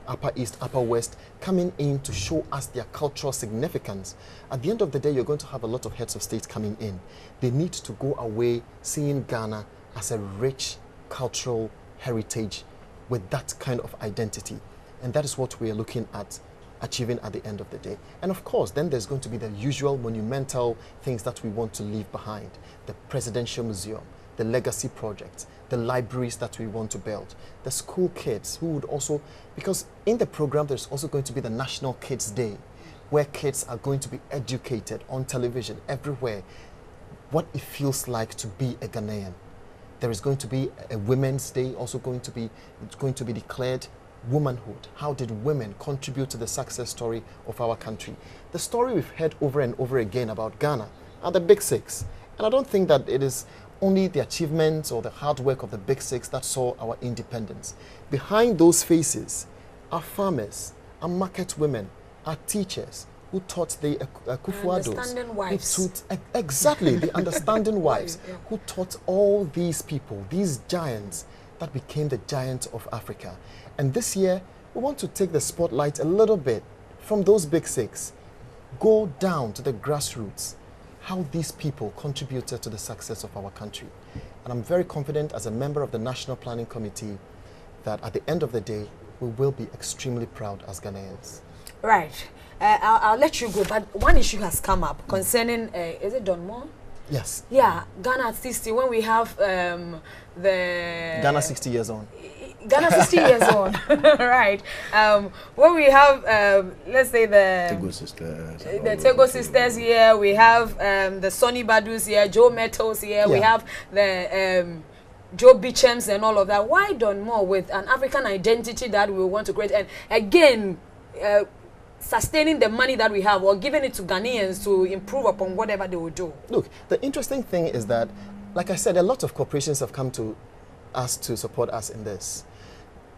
Upper East, Upper West, coming in to show us their cultural significance. At the end of the day, you're going to have a lot of heads of state coming in. They need to go away seeing Ghana as a rich cultural heritage with that kind of identity. And that is what we are looking at achieving at the end of the day. And of course, then there's going to be the usual monumental things that we want to leave behind. The Presidential Meseum, the legacy projects, the libraries that we want to build, the school kids who would also, because in the program there's also going to be the National Kids Day, where kids are going to be educated on television everywhere, what it feels like to be a Ghanaian. There is going to be a Women's Day, also going to be declared womanhood. How did women contribute to the success story of our country? The story we've heard over and over again about Ghana are the Big Six. And I don't think that it is only the achievements or the hard work of the Big Six that saw our independence. Behind those faces are farmers, are market women, are teachers, who taught the Kufuados.
Understanding wives.
Exactly, the understanding wives, who taught all these people, these giants that became the giants of Africa. And this year, we want to take the spotlight a little bit from those Big Six, go down to the grassroots, how these people contributed to the success of our country. And I'm very confident as a member of the National Planning Committee that at the end of the day, we will be extremely proud as Ghanaians.
Right. I'll let you go, but one issue has come up concerning, is it Don Moore?
Yes.
Yeah, Ghana at 60, when we have the...
Ghana 60 years on.
Ghana 60 years on, right. When we have, let's say the Tego sisters here, we have the Sonny Badus here, Joe Metals here, we have the Joe Beechams and all of that. Why Don Moore with an African identity that we want to create? And again, sustaining the money that we have or giving it to Ghanaians to improve upon whatever they will do.
Look, the interesting thing is that, like I said, a lot of corporations have come to us to support us in this.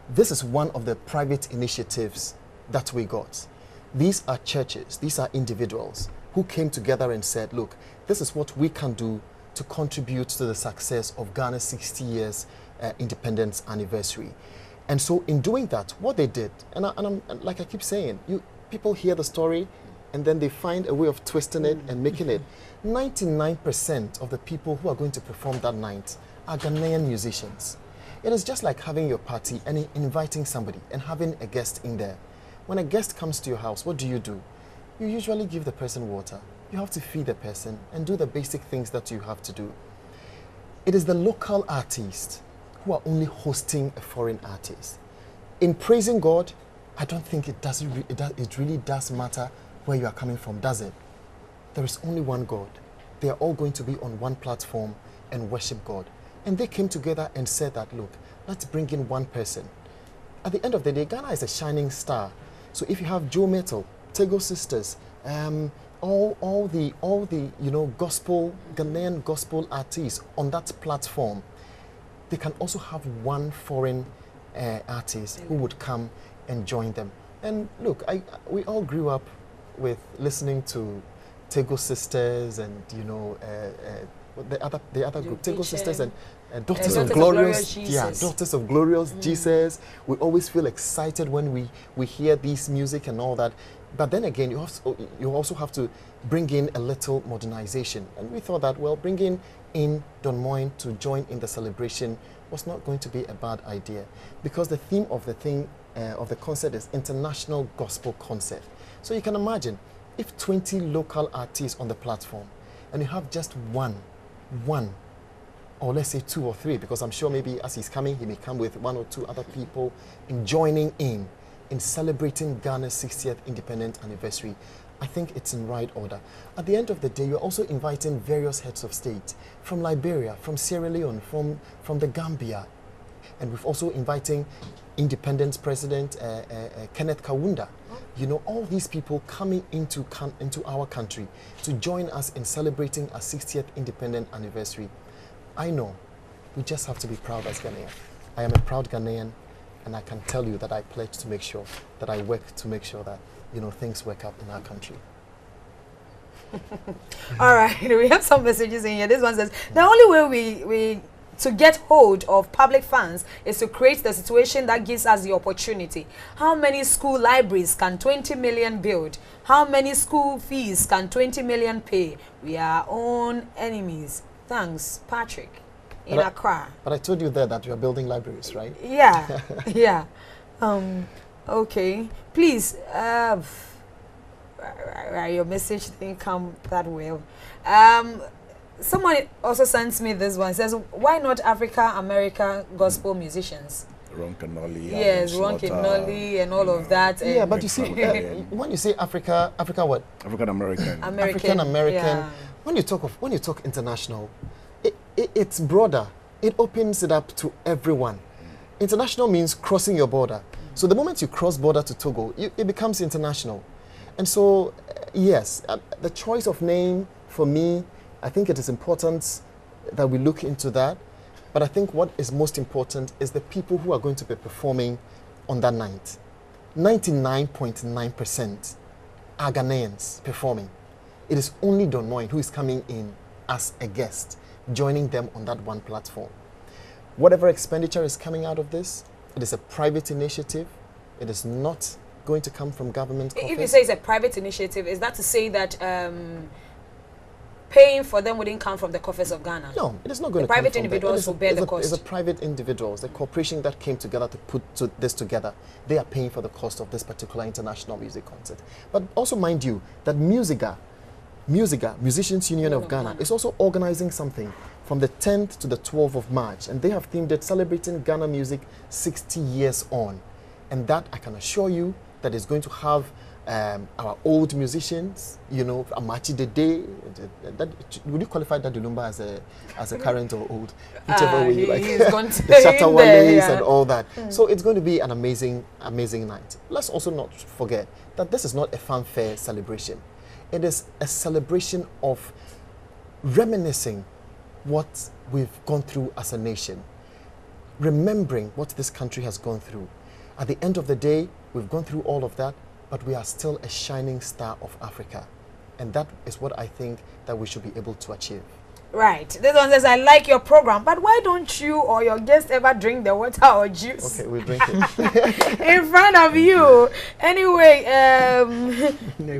This is one of the private initiatives that we got. These are churches, these are individuals who came together and said, look, this is what we can do to contribute to the success of Ghana's 60 years independence anniversary. And so in doing that, what they did, and like I keep saying, people hear the story and then they find a way of twisting it and making it. 99% of the people who are going to perform that night are Ghanaian musicians. It is just like having your party and inviting somebody and having a guest in there. When a guest comes to your house, what do? You usually give the person water. you have to feed the person and do the basic things that you have to do. It is the local artists who are only hosting a foreign artist. In praising God, I don't think it really does matter where you are coming from, does it? There is only one God. They are all going to be on one platform and worship God. And they came together and said that, look, let's bring in one person. At the end of the day, Ghana is a shining star. So if you have Joe Metal, Tego Sisters, all the gospel, Ghanaian gospel artists on that platform, they can also have one foreign artist who would come and join them. And look, we all grew up with listening to Tego Sisters and the other group, Tego Sisters and Daughters of Glorious Jesus. Daughters of Glorious Jesus. We always feel excited when we hear this music and all that. But then again, you also have to bring in a little modernization. And we thought that, well, bringing in Don Moen to join in the celebration was not going to be a bad idea, because the theme of the concert is International Gospel Concert. So you can imagine if 20 local artists on the platform and you have just one, or let's say 2 or 3, because I'm sure maybe as he's coming, he may come with 1 or 2 other people in joining in celebrating Ghana's 60th independent anniversary. I think it's in right order. At the end of the day, you're also inviting various heads of state from Liberia, from Sierra Leone, from the Gambia. And we've also inviting Independence President Kenneth Kaunda. You know, all these people coming into our country to join us in celebrating our 60th independent anniversary. I know, we just have to be proud as Ghanaians. I am a proud Ghanaian, and I can tell you that I pledge to make sure that I work to make sure that, things work out in our country.
All right, we have some messages in here. This one says, the only way we to get hold of public funds is to create the situation that gives us the opportunity. How many school libraries can 20 million build? How many school fees can 20 million pay? We are our own enemies. Thanks, Patrick, in Accra. But
I told you there that you are building libraries, right?
Yeah, yeah. Okay, please, your message didn't come that well. Someone also sends me this one. Says, why not Africa-America gospel musicians?
Ron Kenoli.
Yes, Ron Kenoli and all of that.
Yeah, but you see, when you say Africa what?
African-American.
African-American. Yeah. When you talk international, it's broader. It opens it up to everyone. International means crossing your border. So the moment you cross border to Togo, it becomes international. And so, yes, the choice of name for me, I think it is important that we look into that. But I think what is most important is the people who are going to be performing on that night. 99.9% are Ghanaians performing. It is only Don Moen who is coming in as a guest, joining them on that one platform. Whatever expenditure is coming out of this, it is a private initiative. It is not going to come from government coffers.
If you say it's a private initiative, is that to say that paying for them wouldn't come from the coffers of Ghana?
No, it is not going to come from
private individuals who bear the cost.
It's a private individuals, the corporation that came together to put this together. They are paying for the cost of this particular international music concert. But also mind you that Musica, Musicians Union of Ghana, is also organizing something from the 10th to the 12th of March. And they have themed it celebrating Ghana music 60 years on. And that, I can assure you, that is going to have our old musicians, Amachi Dede. Would you qualify that Dulumba as a current or old? Whichever way you like. The Shatawales and all that. So it's going to be an amazing, amazing night. Let's also not forget that this is not a fanfare celebration. It is a celebration of reminiscing what we've gone through as a nation, remembering what this country has gone through. At the end of the day, we've gone through all of that, but we are still a shining star of Africa. And that is what I think that we should be able to achieve.
Right. This one says, I like your program, but why don't you or your guests ever drink the water or juice?
Okay, we drink it.
In front of you. Anyway,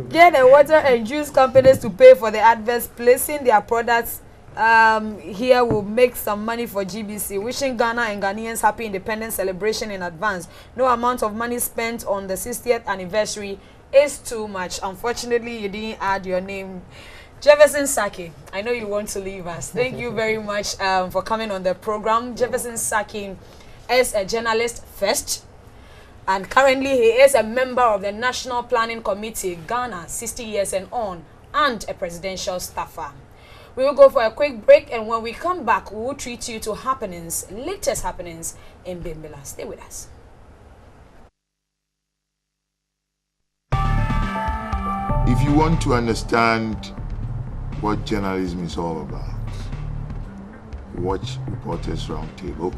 get the water and juice companies to pay for the adverts placing their products here will make some money for GBC. Wishing Ghana and Ghanaians happy independence celebration in advance. No amount of money spent on the 60th anniversary is too much. Unfortunately, you didn't add your name Jefferson Saki, I know you want to leave us. Thank you very much for coming on the program. Jefferson Saki is a journalist first, and currently he is a member of the National Planning Committee, Ghana, 60 years and on, and a presidential staffer. We will go for a quick break, and when we come back, we will treat you to latest happenings in Bimbilla. Stay with us.
If you want to understand what journalism is all about, watch Reporters Roundtable,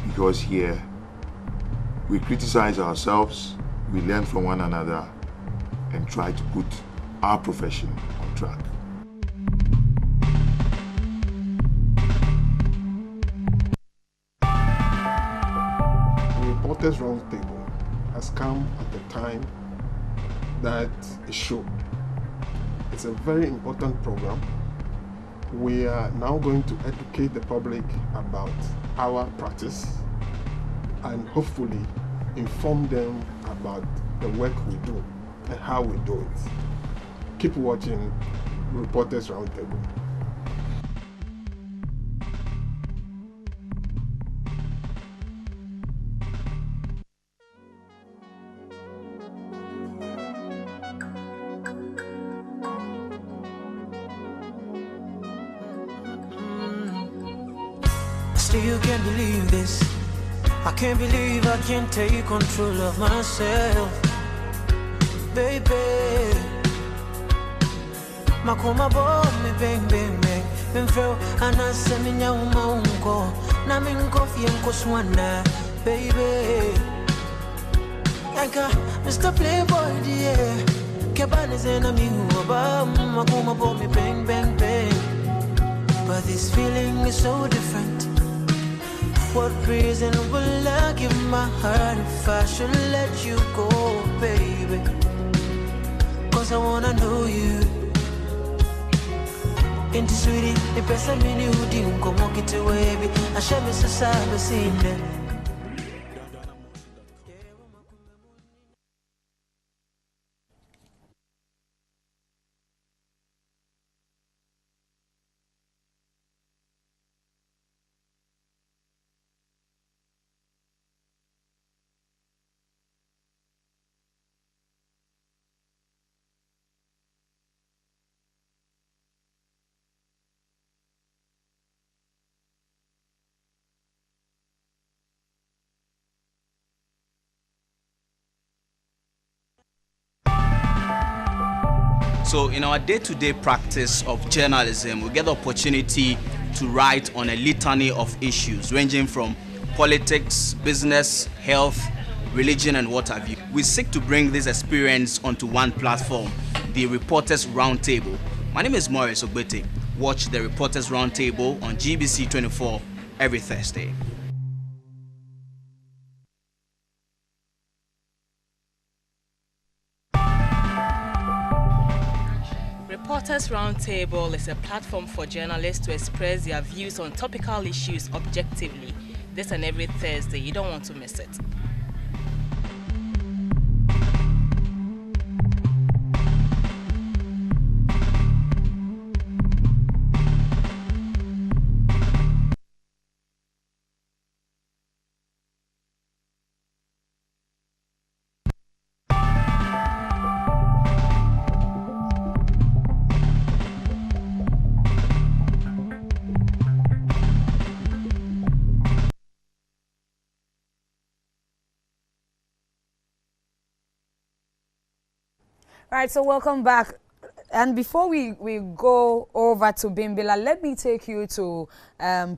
because here we criticize ourselves, we learn from one another, and try to put our profession on track.
The Reporters Roundtable has come at the time that it should. It's a very important program. We are now going to educate the public about our practice and hopefully inform them about the work we do and how we do it. Keep watching Reporters Roundtable.
You can't believe this. I can't believe I can't take control of myself, baby. Makoma bo me bang bang bang. Benfro anasa minya umaunko. Na minko fienko swana, baby. Yanka Mr. Playboy dear. Kwabena Amankwah. Makoma bo me bang bang bang. But this feeling is so different. What reason will I give my heart if I should let you go, baby? Cause I wanna know you. Into sweetie, the best I mean you didn't come walk it away, baby. I shall miss a side, seen it.
So in our day-to-day practice of journalism, we get the opportunity to write on a litany of issues ranging from politics, business, health, religion, and what have you. We seek to bring this experience onto one platform, the Reporters Roundtable. My name is Maurice Ogbete. Watch the Reporters Roundtable on GBC24 every Thursday.
Reporters Roundtable is a platform for journalists to express their views on topical issues objectively. This and every Thursday. You don't want to miss it.
Right, so welcome back. And before we go over to Bimbilla, let me take you to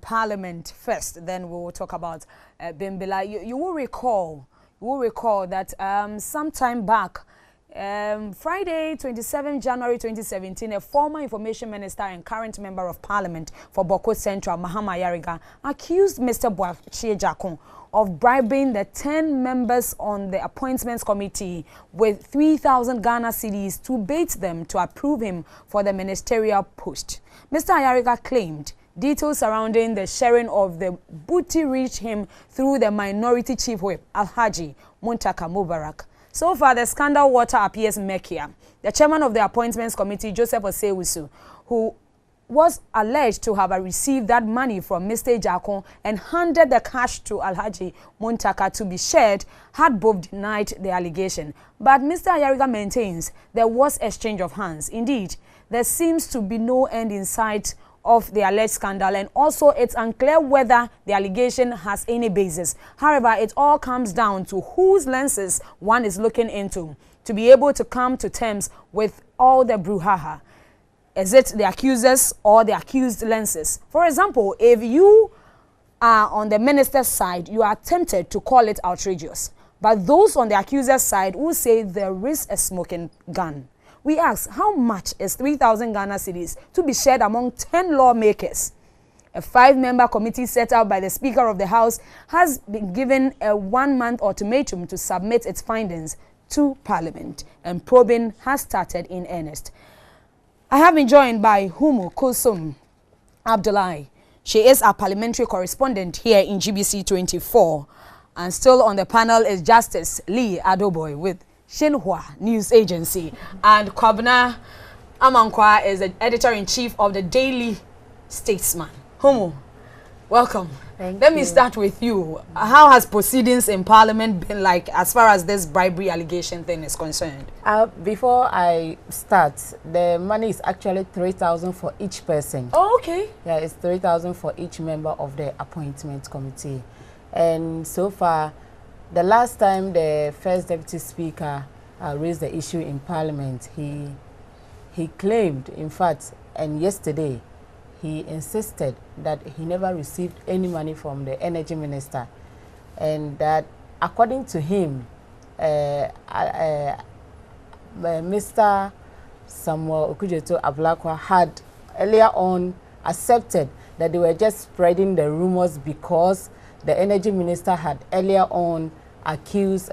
Parliament first. Then we will talk about Bimbilla. You will recall that sometime back, Friday, 27 January 2017, a former information minister and current member of Parliament for Boko Central, Mahama Yariga, accused Mr. Boakye Jakon of bribing the 10 members on the appointments committee with 3,000 Ghana cedis to bait them to approve him for the ministerial post. Mr. Ayariga claimed details surrounding the sharing of the booty reached him through the minority chief whip, Alhaji Muntaka Mubarak. So far, the scandal water appears murkier. The chairman of the Appointments Committee, Joseph Osei-Wusu, who was alleged to have received that money from Mr. Jakon and handed the cash to Alhaji Muntaka to be shared, had both denied the allegation. But Mr. Ayariga maintains there was exchange of hands. Indeed, there seems to be no end in sight of the alleged scandal, and also it's unclear whether the allegation has any basis. However, it all comes down to whose lenses one is looking into to be able to come to terms with all the brouhaha. Is it the accusers or the accused lenses? For example, if you are on the minister's side, you are tempted to call it outrageous. But those on the accuser's side will say there is a smoking gun. We ask, how much is 3,000 Ghana cedis to be shared among 10 lawmakers? A 5-member committee set up by the Speaker of the House has been given a 1-month ultimatum to submit its findings to Parliament, and probing has started in earnest. I have been joined by Hummu, Kulssum, Abdulai. She is our parliamentary correspondent here in GBC24. And still on the panel is Justice Lee Adoboe with Xinhua News Agency. And Kwabena Amankwah is the editor-in-chief of the Daily Statesman. Hummu, welcome. Let me start with you. How has proceedings in Parliament been like as far as this bribery allegation thing is concerned?
Before I start, the money is actually 3,000 for each person.
Oh, okay.
Yeah, it's 3,000 for each member of the appointment committee. And so far, the last time the first deputy speaker raised the issue in Parliament, he claimed, in fact, and yesterday, he insisted that he never received any money from the energy minister, and that according to him, Mr. Samuel Okujeto Ablakwa had earlier on accepted that they were just spreading the rumors because the energy minister had earlier on accused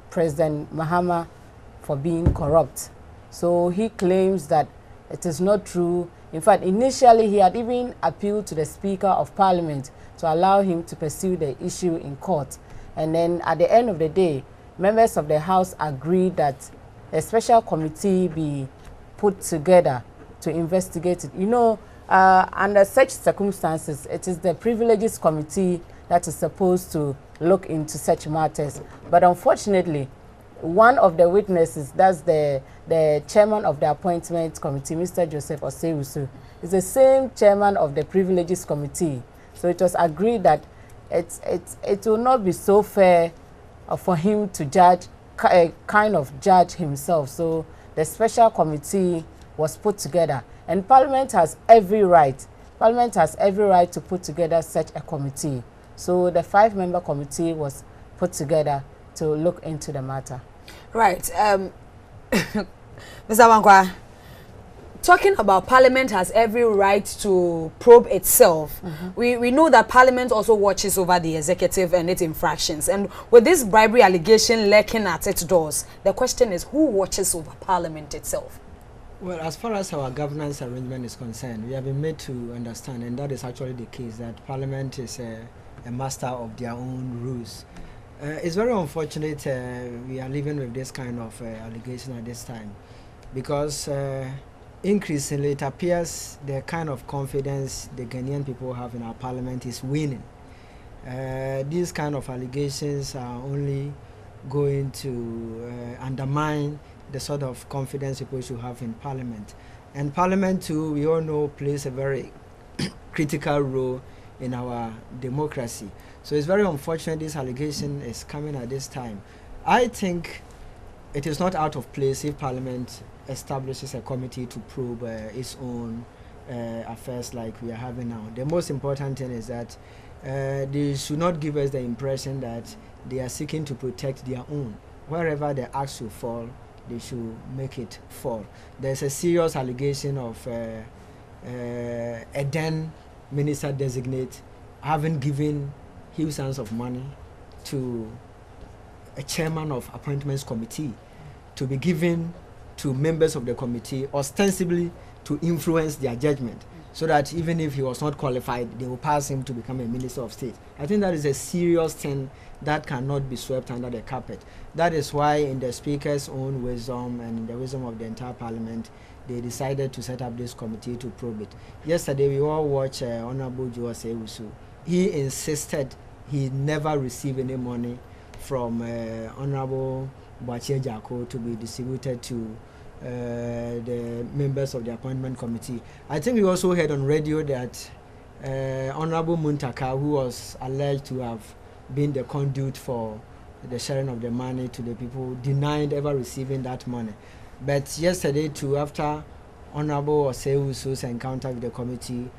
President Mahama for being corrupt. So he claims that it is not true. In fact, initially he had even appealed to the Speaker of Parliament to allow him to pursue the issue in court. And then at the end of the day, members of the House agreed that a special committee be put together to investigate it. You know, under such circumstances, it is the Privileges Committee that is supposed to look into such matters. But unfortunately, one of the witnesses, that's the chairman of the Appointment Committee, Mr. Joseph Osei-Wusu, is the same chairman of the Privileges Committee. So it was agreed that it will not be so fair for him to kind of judge himself. So the special committee was put together, and Parliament has every right. Parliament has every right to put together such a committee. So the 5-member committee was put together to look into the matter.
Right. Mr. Amankwah, talking about Parliament has every right to probe itself. We know that Parliament also watches over the executive and its infractions. And with this bribery allegation lurking at its doors, the question is, who watches over Parliament itself?
Well, as far as our governance arrangement is concerned, we have been made to understand, and that is actually the case, that Parliament is a master of their own rules. It's very unfortunate we are living with this kind of allegation at this time, because increasingly it appears the kind of confidence the Ghanaian people have in our Parliament is waning. These kind of allegations are only going to undermine the sort of confidence people should have in Parliament. And Parliament too, we all know, plays a very critical role in our democracy. So it's very unfortunate this allegation is coming at this time. I think it is not out of place if Parliament establishes a committee to probe its own affairs like we are having now. The most important thing is that they should not give us the impression that they are seeking to protect their own. Wherever the axe should fall, they should make it fall. There's a serious allegation of a then minister designate having given huge sums of money to a chairman of appointments committee to be given to members of the committee ostensibly to influence their judgment. so that even if he was not qualified, they will pass him to become a minister of state. I think that is a serious thing that cannot be swept under the carpet. That is why in the speaker's own wisdom and in the wisdom of the entire parliament, they decided to set up this committee to probe it. Yesterday we all watched Honorable Joe Sewusu. He insisted he never received any money from Honorable Boachie Jako to be distributed to the members of the appointment committee. I think we also heard on radio that Honorable Muntaka, who was alleged to have been the conduit for the sharing of the money to the people, denied ever receiving that money. But yesterday too, after Honorable Osewusu's encounter with the committee,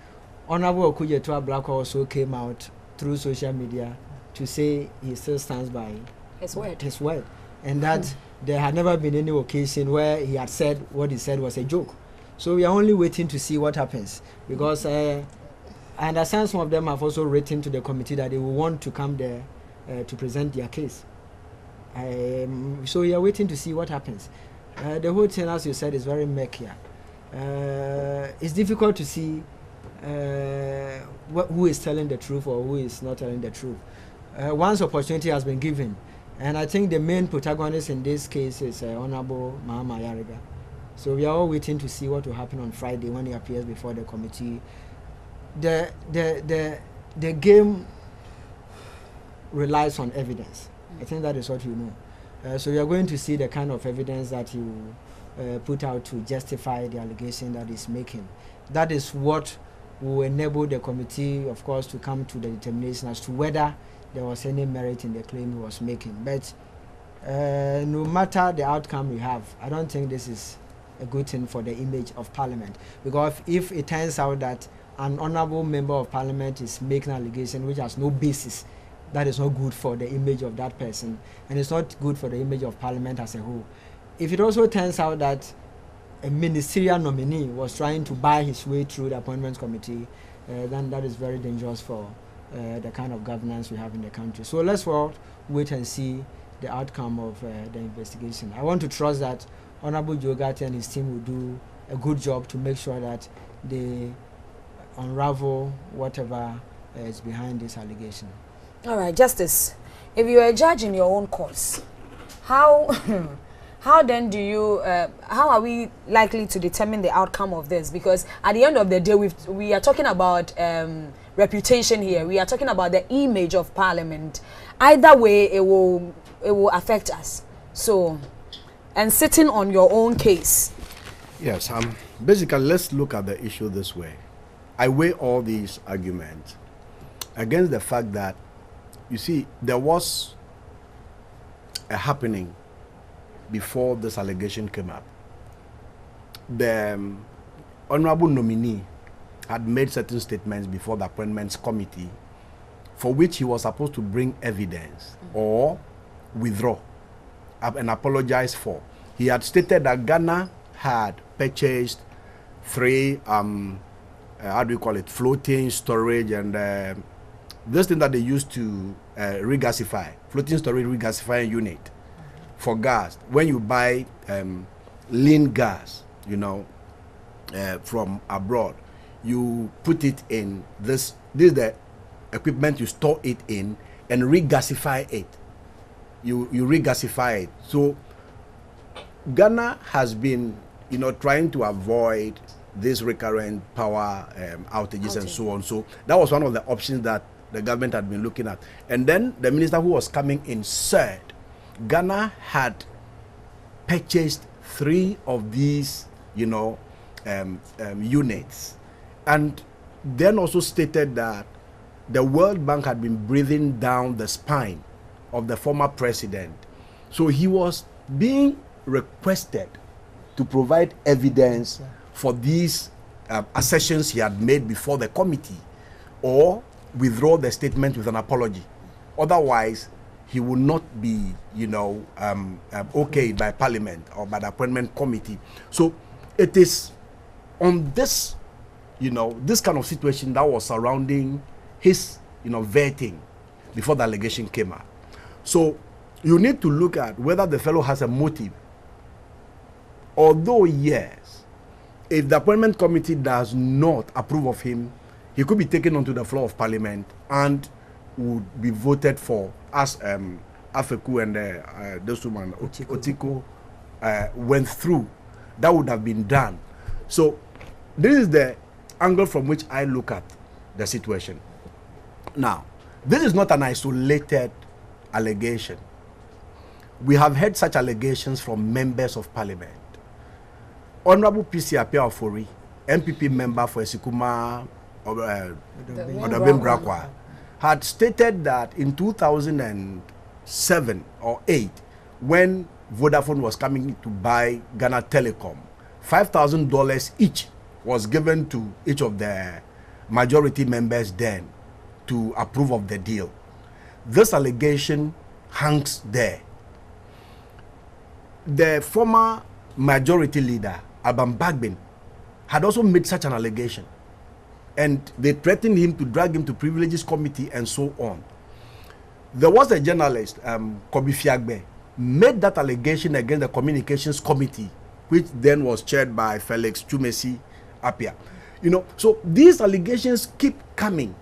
Honorable Okudzeto Ablakwa also came out through social media to say he still stands by
his word,
and that there had never been any occasion where he had said what he said was a joke. So we are only waiting to see what happens, because I understand some of them have also written to the committee that they will want to come there to present their case. So we are waiting to see what happens. The whole thing, as you said, is very murky. It's difficult to see who is telling the truth or who is not telling the truth. Once opportunity has been given, and I think the main protagonist in this case is Honorable Mahama Yariga. So we are all waiting to see what will happen on Friday when he appears before the committee. The game relies on evidence. I think that is what you know. So we are going to see the kind of evidence that you put out to justify the allegation that he's making. That is what will enable the committee, of course, to come to the determination as to whether there was any merit in the claim he was making. But no matter the outcome we have, I don't think this is a good thing for the image of Parliament. Because if it turns out that an honorable member of Parliament is making an allegation which has no basis, that is not good for the image of that person, and it's not good for the image of Parliament as a whole. If it also turns out that a ministerial nominee was trying to buy his way through the appointments committee, then that is very dangerous for the kind of governance we have in the country. So let's wait and see the outcome of the investigation. I want to trust that Honorable Joe Gatti and his team will do a good job to make sure that they unravel whatever is behind this allegation.
All right, Justice, if you are a judge in your own cause, how then do you, how are we likely to determine the outcome of this? Because at the end of the day, we are talking about reputation here. We are talking about the image of Parliament. Either way, it will affect us. So, and sitting on your own case.
Yes, basically, let's look at the issue this way. I weigh all these arguments against the fact that, you see, there was a happening before this allegation came up. The honorable nominee had made certain statements before the appointments committee for which he was supposed to bring evidence or withdraw and apologize for. He had stated that Ghana had purchased 3 floating storage and this thing that they used to regasify, floating storage regasifying unit for gas. When you buy lean gas, you know, from abroad, you put it in this is the equipment you store it in and regasify it. You regasify it. So Ghana has been, you know, trying to avoid this recurrent power outages and so on. So that was one of the options that the government had been looking at. And then the minister who was coming in said Ghana had purchased 3 of these, you know, units, and then also stated that the World Bank had been breathing down the spine of the former president. So he was being requested to provide evidence for these assertions he had made before the committee, or withdraw the statement with an apology. Otherwise, he will not be, you know, okayed by Parliament or by the appointment committee. So it is on this, you know, this kind of situation that was surrounding his, you know, vetting before the allegation came out. So you need to look at whether the fellow has a motive. Although, yes, if the appointment committee does not approve of him, he could be taken onto the floor of parliament and would be voted for as Afeku and this woman, Otiko, went through. That would have been done. So this is the angle from which I look at the situation. Now, this is not an isolated allegation. We have heard such allegations from members of parliament. Honorable PC Apia Ofori, MPP member for Esikuma Adoboe, had stated that in 2007 or 8, when Vodafone was coming to buy Ghana Telecom, $5,000 each was given to each of the majority members then to approve of the deal. This allegation hangs there. The former majority leader, Abam Bagbin, had also made such an allegation. And they threatened him to drag him to privileges committee and so on. There was a journalist, Kobi Fiagbe, made that allegation against the communications committee, which then was chaired by Felix Chumesi Apia. You know, so these allegations keep coming.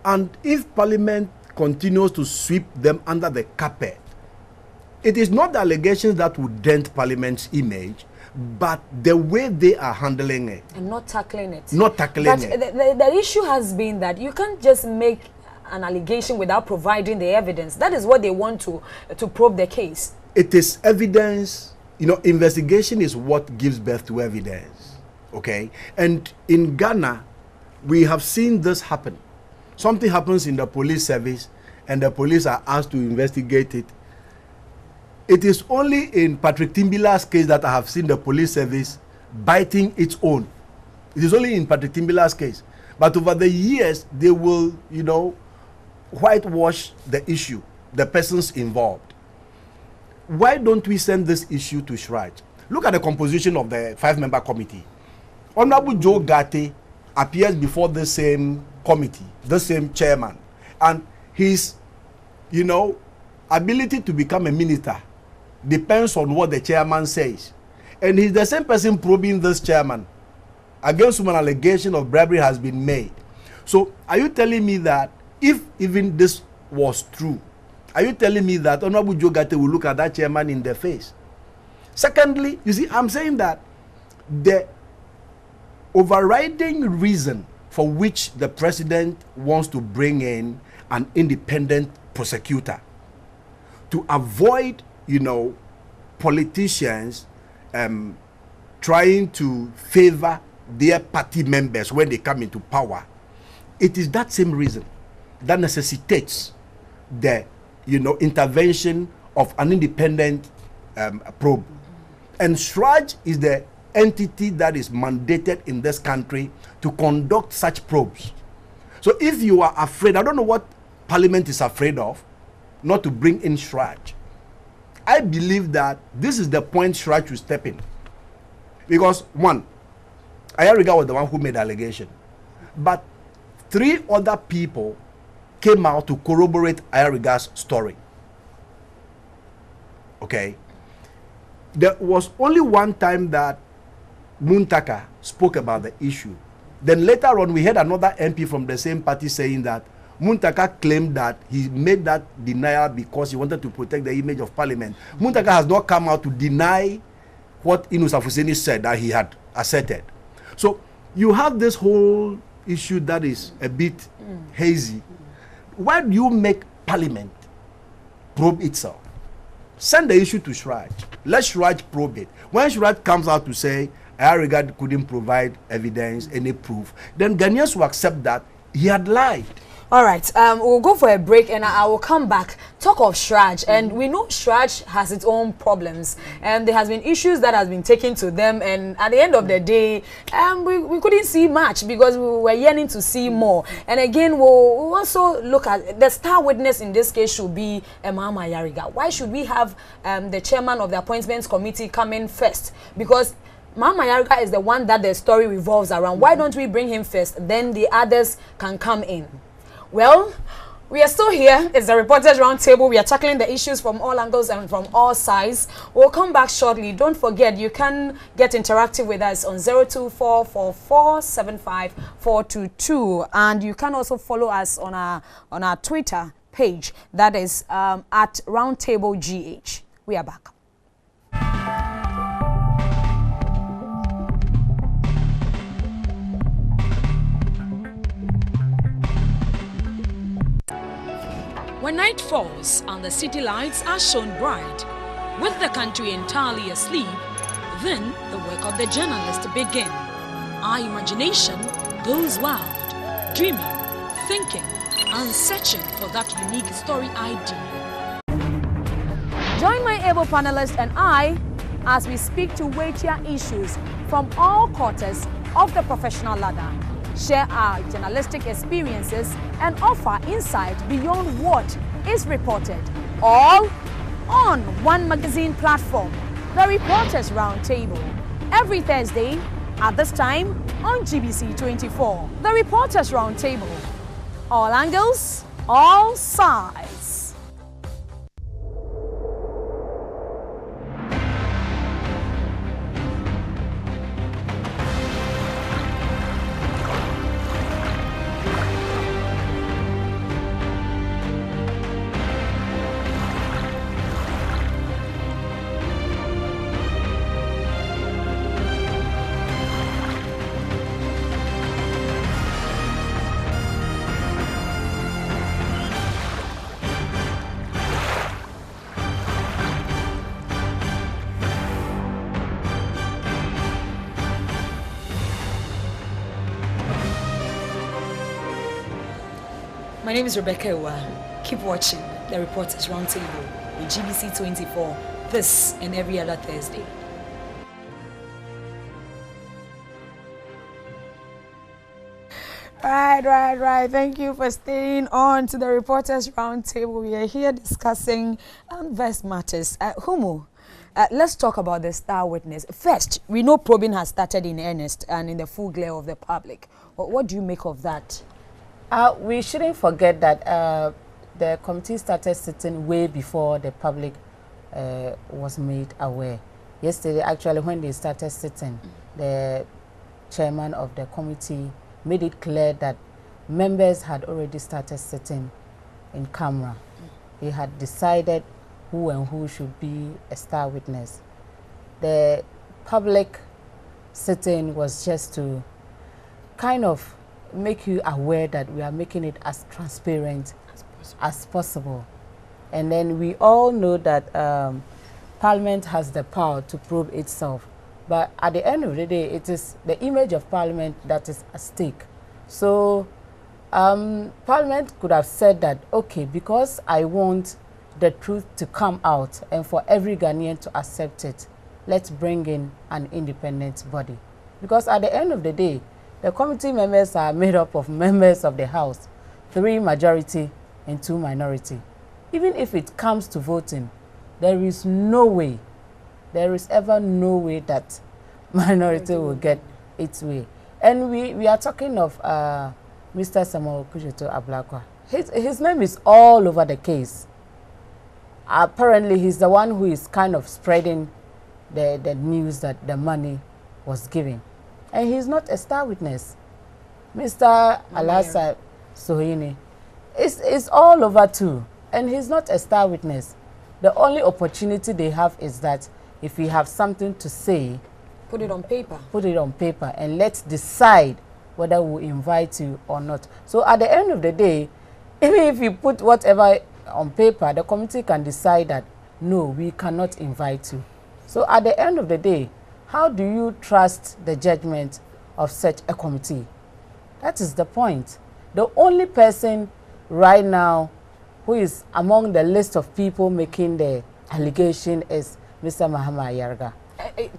And if Parliament continues to sweep them under the carpet, it is not the allegations that would dent Parliament's image, but the way they are handling it.
And not tackling it.
Not tackling it.
The issue has been that you can't just make an allegation without providing the evidence. That is what they want to probe the case.
It is evidence. You know, investigation is what gives birth to evidence. Okay? And in Ghana, we have seen this happen. Something happens in the police service and the police are asked to investigate it. It is only in Patrick Timbilla's case that I have seen the police service biting its own. It is only in Patrick Timbilla's case. But over the years, they will, you know, whitewash the issue, the persons involved. Why don't we send this issue to Shraj? Look at the composition of the 5-member committee. Honorable Joe Gate appears before the same committee, the same chairman. And his, you know, ability to become a minister depends on what the chairman says. And he's the same person probing this chairman against whom an allegation of bribery has been made. So are you telling me that if even this was true, are you telling me that Honorable Joe Gate will look at that chairman in the face? Secondly, you see, I'm saying that the overriding reason for which the president wants to bring in an independent prosecutor to avoid, you know, politicians trying to favor their party members when they come into power, it is that same reason that necessitates the, you know, intervention of an independent probe. And Shraj is the entity that is mandated in this country to conduct such probes. So if you are afraid, I don't know what Parliament is afraid of, not to bring in Shraj. I believe that this is the point Shraj will step in. Because one, Ayariga was the one who made the allegation. But 3 other people came out to corroborate Ayariga's story. Okay? There was only one time that Muntaka spoke about the issue. Then later on, we had another MP from the same party saying that Muntaka claimed that he made that denial because he wanted to protect the image of Parliament. Muntaka has not come out to deny what Inus Afuseni said that he had asserted. So you have this whole issue that is a bit hazy. Why do you make Parliament probe itself? Send the issue to Shraj. Let Shraj probe it. When Shraj comes out to say, Ayariga couldn't provide evidence, any proof, then Ghanaians will accept that he had lied.
All right, we'll go for a break and I will come back. Talk of Shraj, and we know Shraj has its own problems, and there has been issues that has been taken to them, and at the end of the day, we couldn't see much because we were yearning to see more. And again, we'll also look at the star witness in this case should be Mama Ayariga. Why should we have the chairman of the appointments committee come in first? Because Mama Ayariga is the one that the story revolves around. Why don't we bring him first? Then the others can come in. Well, We are still here. It's the Reporters Roundtable. We are tackling the issues from all angles and from all sides. We'll come back shortly. Don't forget, you can get interactive with us on 02444754422, and you can also follow us on our Twitter page. That is at RoundtableGH. We are back.
When night falls and the city lights are shown bright, with the country entirely asleep, then the work of the journalist begins. Our imagination goes wild, dreaming, thinking, and searching for that unique story idea.
Join my able panelists and I as we speak to weightier issues from all quarters of the professional ladder, share our journalistic experiences, and offer insight beyond what is reported, all on one magazine platform, the Reporters Roundtable, every Thursday at this time on GBC24. The Reporters Roundtable, all angles, all sides.
My name is Rebecca Ewa. Keep watching the Reporters Roundtable in GBC24 this and every other Thursday.
Right. Thank you for staying on to the Reporters Roundtable. We are here discussing vast matters. Hummu, let's talk about the star witness. First, we know probing has started in earnest and in the full glare of the public. What do you make of that?
We shouldn't forget that the committee started sitting way before the public was made aware. Yesterday, actually, when they started sitting, the chairman of the committee made it clear that members had already started sitting in camera. He had decided who and who should be a star witness. The public sitting was just to kind of make you aware that we are making it as transparent as possible. And then we all know that Parliament has the power to probe itself. But at the end of the day, it is the image of Parliament that is at stake. So Parliament could have said that, okay, because I want the truth to come out and for every Ghanaian to accept it, let's bring in an independent body. Because at the end of the day, the committee members are made up of members of the House, 3 majority and 2 minority. Even if it comes to voting, there is ever no way that minority will get its way. And we are talking of Mr. Samuel Ablakwa. His name is all over the case. Apparently, he's the one who is kind of spreading the news that the money was given. And he's not a star witness. Mr. Alasa Sohini is all over too. And he's not a star witness. The only opportunity they have is that if we have something to say,
put it on paper.
Put it on paper and let's decide whether we invite you or not. So at the end of the day, even if you put whatever on paper, the committee can decide that, no, we cannot invite you. So at the end of the day, how do you trust the judgment of such a committee? That is the point. The only person right now who is among the list of people making the allegation is Mr. Mahama Ayarga.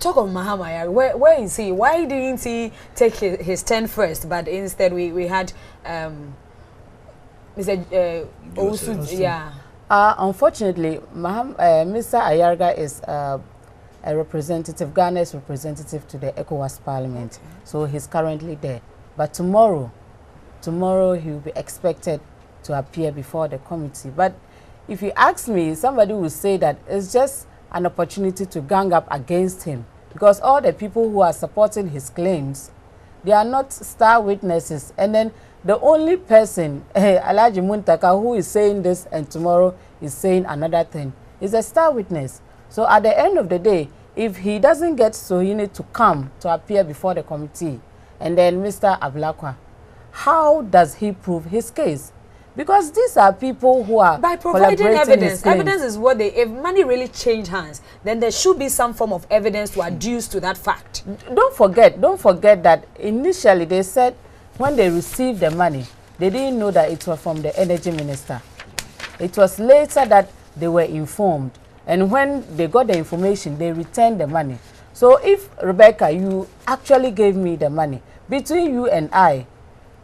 Talk of Mahama Ayarga. Where is he? Why didn't he take his turn first, but instead we had Mr. Osu? Yeah.
Unfortunately, Mr. Ayarga is a representative, Ghana's representative to the ECOWAS Parliament. Okay. So he's currently there. But tomorrow he will be expected to appear before the committee. But if you ask me, somebody will say that it's just an opportunity to gang up against him, because all the people who are supporting his claims, they are not star witnesses. And then the only person, Alhaji Muntaka, who is saying this and tomorrow is saying another thing, is a star witness. So at the end of the day, if he doesn't get Sohini to come to appear before the committee, and then Mr. Ablakwa, how does he prove his case? Because these are people who are
by providing evidence. Evidence is what they, if money really changed hands, then there should be some form of evidence to adduce to that fact.
Don't forget that initially they said when they received the money, they didn't know that it was from the energy minister. It was later that they were informed. And when they got the information, they returned the money. So if, Rebecca, you actually gave me the money, between you and I,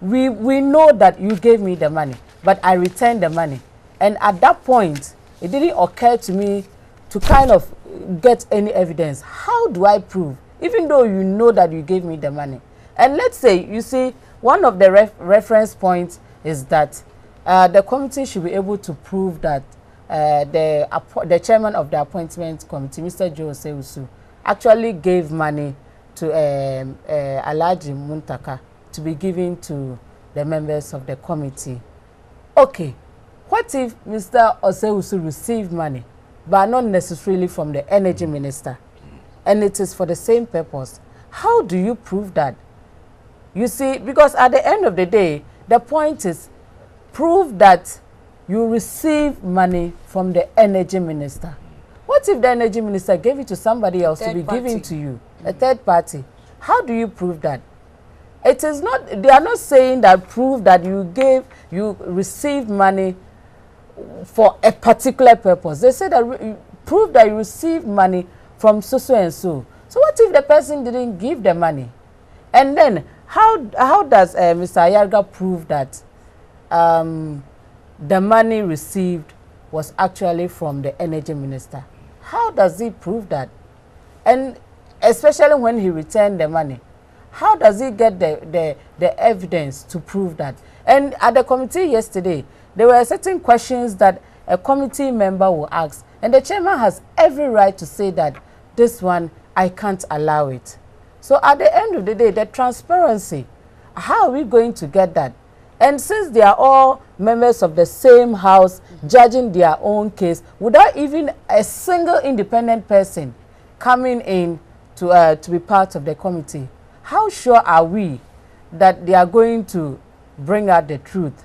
we know that you gave me the money, but I returned the money. And at that point, it didn't occur to me to kind of get any evidence. How do I prove, even though you know that you gave me the money? And let's say, you see, one of the reference points is that the committee should be able to prove that the chairman of the appointment committee, Mr. Joe Osei-Usu, actually gave money to Alhaji Muntaka to be given to the members of the committee. Okay, what if Mr. Osei-Usu received money, but not necessarily from the energy minister, and it is for the same purpose? How do you prove that? You see, because at the end of the day, the point is prove that you receive money from the energy minister. What if the energy minister gave it to somebody else to be given to you, a third party? How do you prove that? It is not, they are not saying that prove that you received money for a particular purpose. They say that prove that you received money from so and so. So what if the person didn't give the money? And then how does Mr. Ayarga prove that the money received was actually from the energy minister? How does he prove that? And especially when he returned the money, how does he get the evidence to prove that? And at the committee yesterday, there were certain questions that a committee member will ask, and the chairman has every right to say that this one, I can't allow it. So at the end of the day, the transparency, how are we going to get that? And since they are all members of the same house judging their own case, without even a single independent person coming in to be part of the committee, how sure are we that they are going to bring out the truth?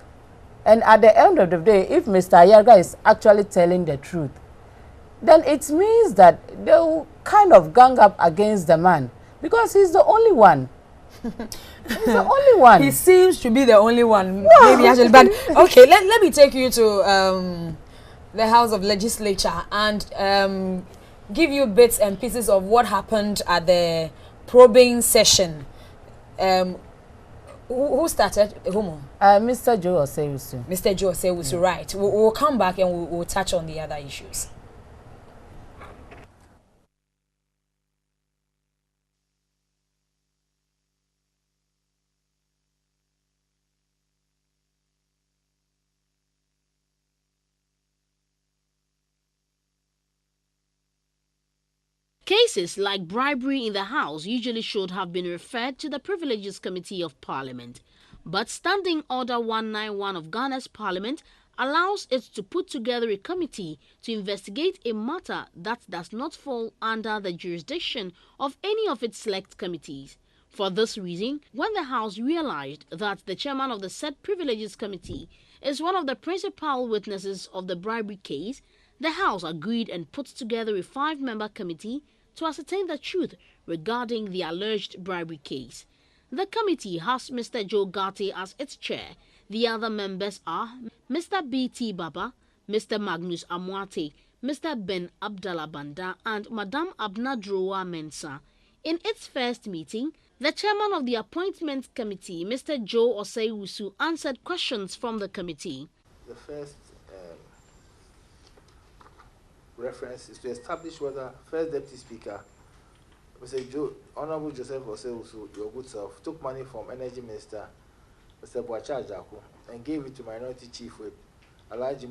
And at the end of the day, if Mr. Ayarga is actually telling the truth, then it means that they will kind of gang up against the man, because he's the only one. He's the only one.
He seems to be the only one. Wow. Maybe actually, but okay, let me take you to the House of Legislature and give you bits and pieces of what happened at the probing session. Who started? Hummu?
Mr. Joe Osei-Usu.
Mr. Joe Osei-Usu, right. We'll come back and we'll touch on the other issues.
Cases like bribery in the House usually should have been referred to the Privileges Committee of Parliament, but Standing Order 191 of Ghana's Parliament allows it to put together a committee to investigate a matter that does not fall under the jurisdiction of any of its select committees. For this reason, when the House realized that the chairman of the said Privileges Committee is one of the principal witnesses of the bribery case, the House agreed and put together a 5-member committee to ascertain the truth regarding the alleged bribery case. The committee has Mr. Joe Gatti as its chair. The other members are Mr. B.T. Baba, Mr. Magnus Amwate, Mr. Ben Abdallah Banda, and Madame Abnadroa Mensah. In its first meeting, the chairman of the Appointments Committee, Mr. Joe Osei-Usu, answered questions from the committee.
The first reference is to establish whether First Deputy Speaker, Mr. Honorable Joseph Osei-Usu, your good self, took money from Energy Minister Mr. Bwachajaku, and gave it to Minority Chief Whip, Alhaji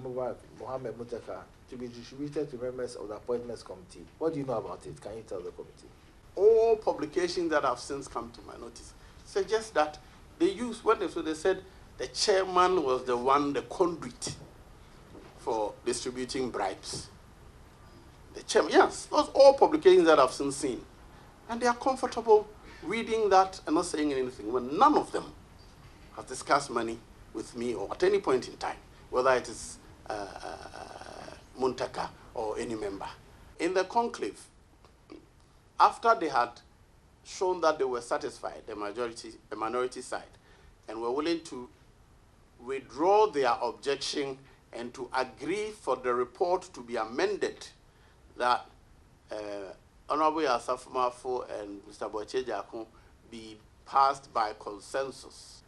Mohammed Muntaka, to be distributed to members of the Appointments Committee. What do you know about it? Can you tell the committee?
All publications that have since come to my notice suggest that they used, they said the chairman was the conduit for distributing bribes. The chairman, yes, those all publications that I've since seen. And they are comfortable reading that and not saying anything, when none of them has discussed money with me or at any point in time, whether it is Muntaka or any member. In the conclave, after they had shown that they were satisfied, the minority side, and were willing to withdraw their objection and to agree for the report to be amended, that Honorable Yasaf Mafo and Mr. Bwachajaku be passed by consensus.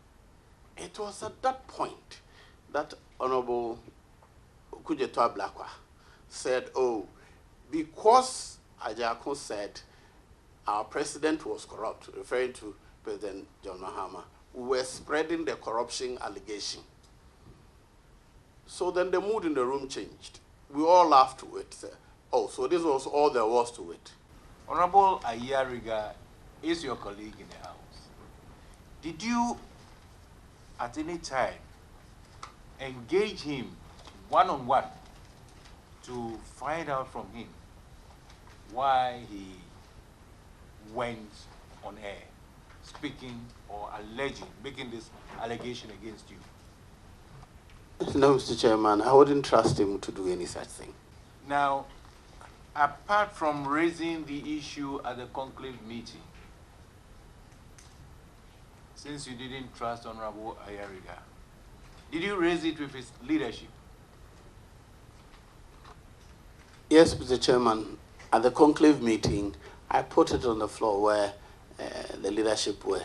It was at that point that Honorable Amankwah said, oh, because Ajaku said our president was corrupt, referring to President John Mahama, we were spreading the corruption allegation. So then the mood in the room changed. We all laughed to it. Oh, so this was all there was to it.
Honorable Ayariga is your colleague in the House. Did you, at any time, engage him one-on-one to find out from him why he went on air, speaking or alleging, making this allegation against you?
No, Mr. Chairman, I wouldn't trust him to do any such thing.
Now, apart from raising the issue at the conclave meeting, since you didn't trust Honorable Ayariga, did you raise it with his leadership?
Yes, Mr. Chairman. At the conclave meeting, I put it on the floor where the leadership were,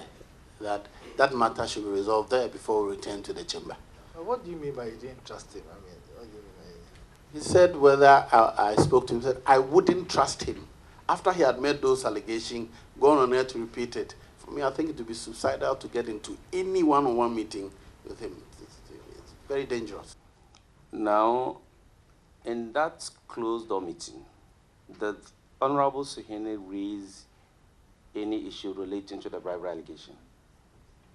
that matter should be resolved there before we return to the chamber.
What do you mean by you didn't trust him? I mean, what do you mean by
He said whether I spoke to him, he said I wouldn't trust him. After he had made those allegations, gone on air to repeat it, for me, I think it would be suicidal to get into any one-on-one meeting with him. It's very dangerous.
Now, in that closed-door meeting, did Honorable Suhene raise any issue relating to the bribery allegation?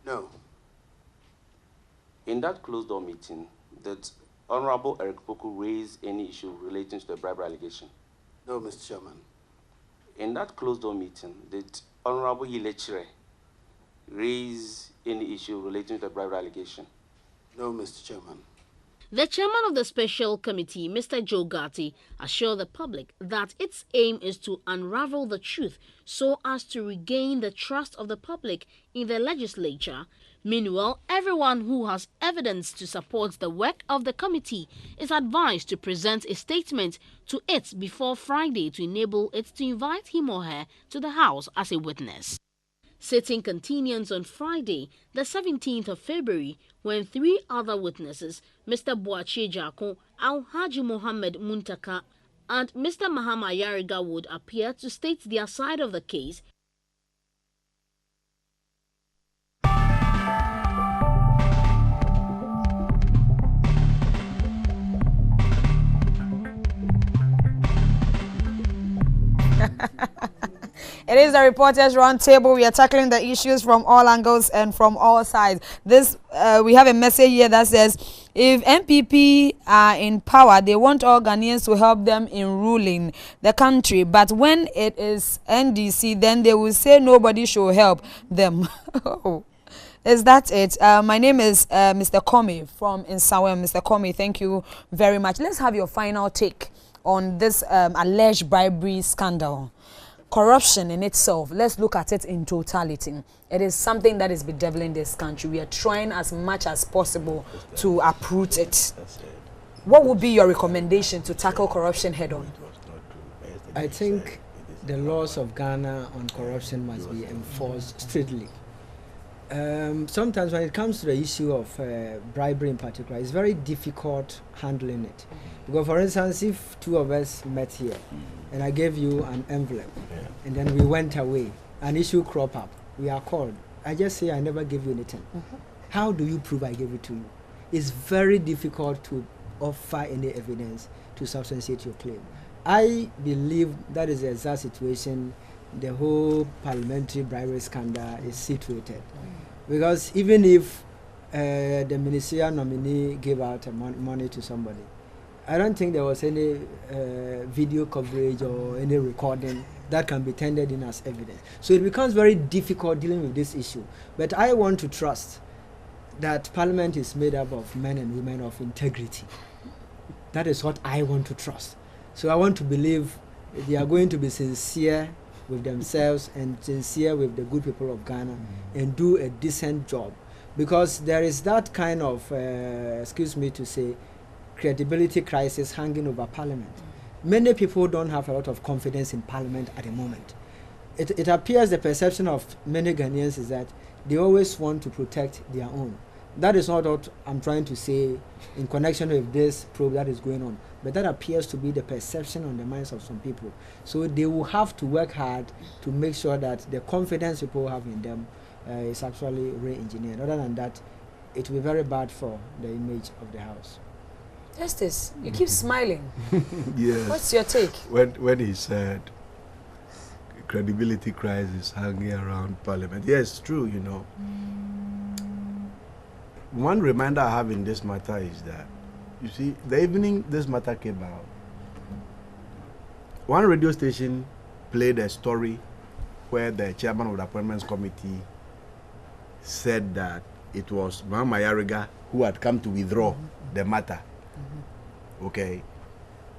No.
In that closed-door meeting, did Honorable Eric Poku raise any issue relating to the bribery allegation?
No, Mr. Chairman.
In that closed-door meeting, did Honorable Yilechire raise any issue relating to the bribery allegation?
No, Mr. Chairman.
The chairman of the special committee, Mr. Joe Gatti, assured the public that its aim is to unravel the truth so as to regain the trust of the public in the legislature. Meanwhile, everyone who has evidence to support the work of the committee is advised to present a statement to it before Friday to enable it to invite him or her to the House as a witness. Sitting continues on Friday, the 17th of February, when three other witnesses, Mr. Bwachajaku, Alhaji Mohammed Muntaka, and Mr. Mahama Ayariga would appear to state their side of the case.
It is the Reporters Roundtable. We are tackling the issues from all angles and from all sides. This we have a message here that says, if MPP are in power, they want all Ghanaians to help them in ruling the country. But when it is NDC, then they will say nobody should help them. Is that it? My name is Mr. Komi from Xinhua. Mr. Komi, thank you very much. Let's have your final take on this alleged bribery scandal. Corruption in itself, let's look at it in totality. It is something that is bedeviling this country. We are trying as much as possible to uproot it. What would be your recommendation to tackle corruption head on?
I think the laws of Ghana on corruption must be enforced strictly. Sometimes when it comes to the issue of bribery in particular, it's very difficult handling it. Because for instance, if two of us met here and I gave you an envelope and then we went away, an issue crop up, we are called. I just say I never gave you anything. How do you prove I gave it to you? It's very difficult to offer any evidence to substantiate your claim. I believe that is the exact situation the whole parliamentary bribery scandal is situated. Because even if the ministerial nominee gave out money to somebody, I don't think there was any video coverage or any recording that can be tendered in as evidence. So it becomes very difficult dealing with this issue. But I want to trust that Parliament is made up of men and women of integrity. That is what I want to trust. So I want to believe they are going to be sincere with themselves and sincere with the good people of Ghana and do a decent job. Because there is that kind of, excuse me to say, credibility crisis hanging over Parliament. Many people don't have a lot of confidence in Parliament at the moment. It appears the perception of many Ghanaians is that they always want to protect their own. That is not what I'm trying to say in connection with this probe that is going on, but that appears to be the perception on the minds of some people. So they will have to work hard to make sure that the confidence people have in them is actually re-engineered. Other than that, it will be very bad for the image of the House.
Justice, you keep smiling.
Yes.
What's your take?
When he said credibility crisis hanging around Parliament, yes, true, you know. One reminder I have in this matter is that, you see, the evening this matter came out, one radio station played a story where the chairman of the Appointments Committee said that it was Mama Yariga who had come to withdraw the matter. Okay.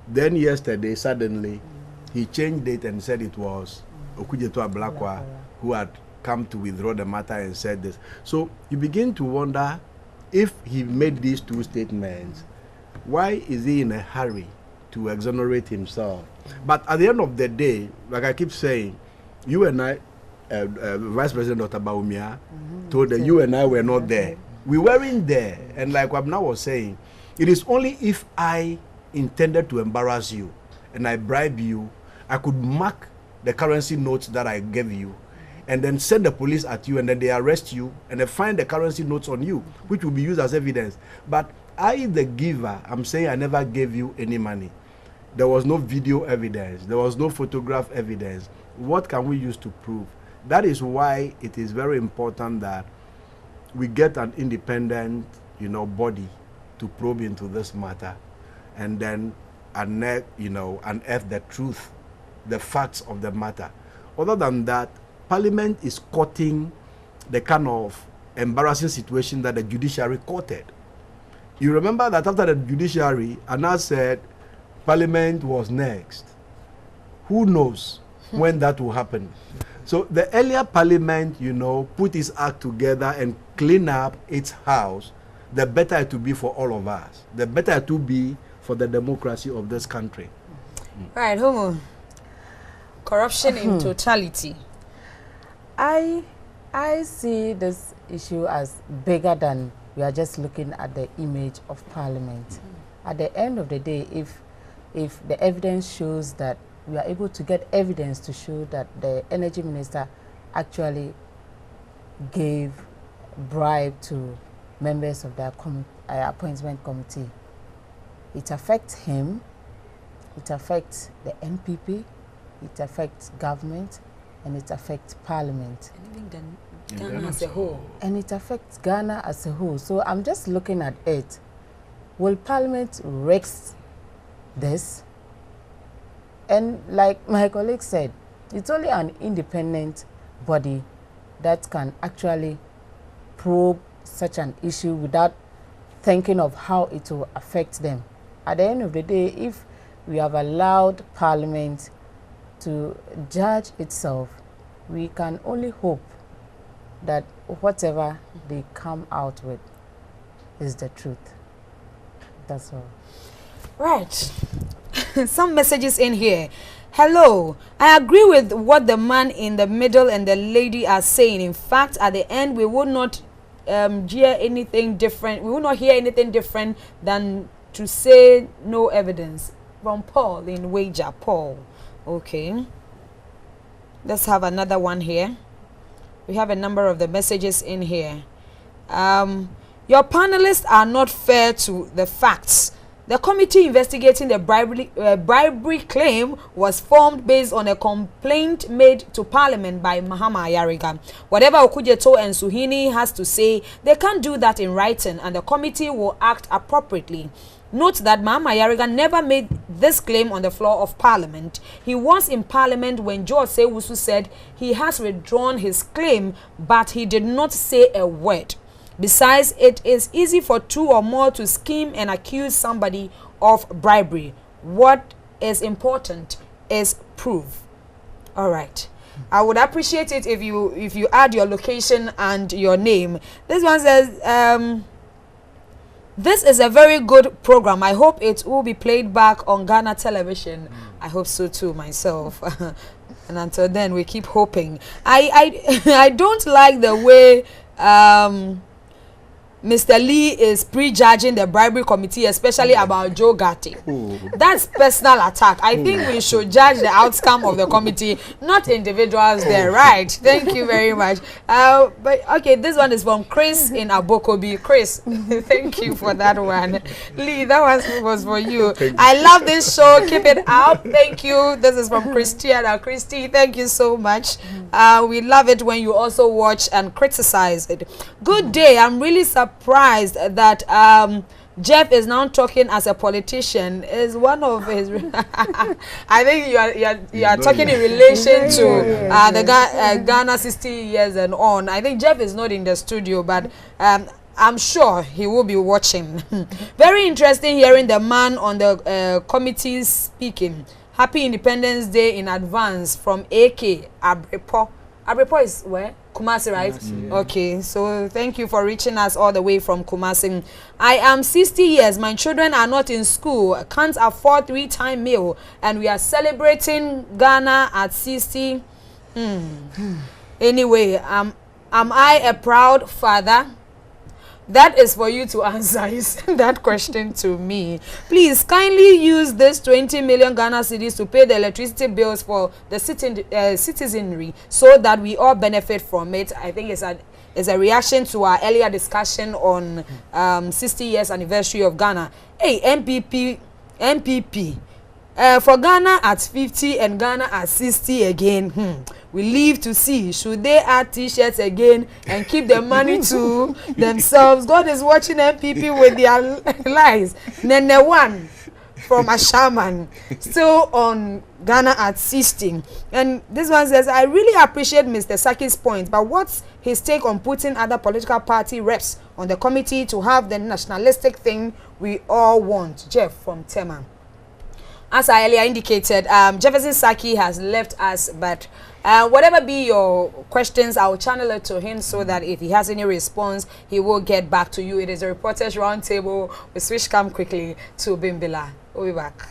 Then yesterday, suddenly, he changed it and said it was Okudzeto Ablakwa who had come to withdraw the matter and said this. So you begin to wonder, if he made these two statements, why is he in a hurry to exonerate himself? But at the end of the day, like I keep saying, you and I, Vice President Dr. Baumia, told that you and I were not there. We weren't there. And like Kwabena was saying, it is only if I intended to embarrass you and I bribe you, I could mark the currency notes that I gave you and then send the police at you, and then they arrest you and they find the currency notes on you, which will be used as evidence. But I, the giver, I'm saying I never gave you any money. There was no video evidence. There was no photograph evidence. What can we use to prove? That is why it is very important that we get an independent, body to probe into this matter, and then unearth the truth, the facts of the matter. Other than that, Parliament is courting the kind of embarrassing situation that the judiciary courted. You remember that after the judiciary, Anna said Parliament was next. Who knows when that will happen? So the earlier Parliament, put its act together and clean up its house, the better it will be for all of us. The better it will be for the democracy of this country.
Right, Hummu. Corruption in totality.
I see this issue as bigger than we are just looking at the image of Parliament. At the end of the day, if the evidence shows that we are able to get evidence to show that the energy minister actually gave bribe to members of the appointment committee, it affects him, it affects the NPP, it affects government, and it affects Parliament.
And even Ghana as a whole.
And it affects Ghana as a whole. So I'm just looking at it. Will Parliament risk this? And like my colleague said, it's only an independent body that can actually probe such an issue without thinking of how it will affect them. At the end of the day, if we have allowed Parliament to judge itself, we can only hope that whatever they come out with is the truth. That's all.
Right. Some messages in here. Hello, I agree with what the man in the middle and the lady are saying. In fact, at the end, we would not hear anything different. We will not hear anything different than to say no evidence. From Paul in Wager. Paul. Okay. Let's have another one here. We have a number of the messages in here. Your panelists are not fair to the facts. The committee investigating the bribery claim was formed based on a complaint made to Parliament by Mahama Ayariga. Whatever Okujeto and Suhini has to say, they can't do that in writing, and the committee will act appropriately. Note that Mahama Ayariga never made this claim on the floor of Parliament. He was in Parliament when George Sewusu said he has withdrawn his claim, but he did not say a word. Besides, it is easy for two or more to scheme and accuse somebody of bribery. What is important is proof. All right. I would appreciate it if you add your location and your name. This one says, this is a very good program. I hope it will be played back on Ghana television. I hope so too myself. And until then, we keep hoping. I don't like the way Mr. Lee is prejudging the bribery committee, especially about Joe Gatti. That's personal attack. I think we should judge the outcome of the committee, not individuals there, right? Thank you very much. But okay, this one is from Chris in Abokobi. Chris, thank you for that one. Lee, that was for you. I love this show. Keep it up. Thank you. This is from Christiana. Christy, thank you so much. We love it when you also watch and criticize it. Good day. I'm really surprised that Jeff is now talking as a politician. Is one of his I think you are talking in relation to the Ghana 60 years and on. I think Jeff is not in the studio, but I'm sure he will be watching. Very interesting hearing the man on the committee speaking. Happy Independence Day in advance from AK Abrepo. Abrepo is where? Kumasi, right? Kumasi, yeah. Okay, so thank you for reaching us all the way from Kumasi. I am 60 years. My children are not in school. Can't afford 3-time meal. And we are celebrating Ghana at 60. Anyway, am I a proud father? That is for you to answer that question to me. Please kindly use this 20 million Ghana cedis to pay the electricity bills for the citizenry so that we all benefit from it. I think it's a reaction to our earlier discussion on 60 years anniversary of Ghana. Hey, MPP. For Ghana at 50 and Ghana at 60 again. We live to see. Should they add t-shirts again and keep the money to themselves? God is watching MPP with their lies. Nene one from a shaman, still on Ghana at 60. And this one says, I really appreciate Mr. Saki's point, but what's his take on putting other political party reps on the committee to have the nationalistic thing we all want? Jeff from Tema. As I earlier indicated, Jefferson Saki has left us, but whatever be your questions, I'll channel it to him so that if he has any response, he will get back to you. It is a reporters roundtable. We switch cam quickly to Bimbilla. We'll be back.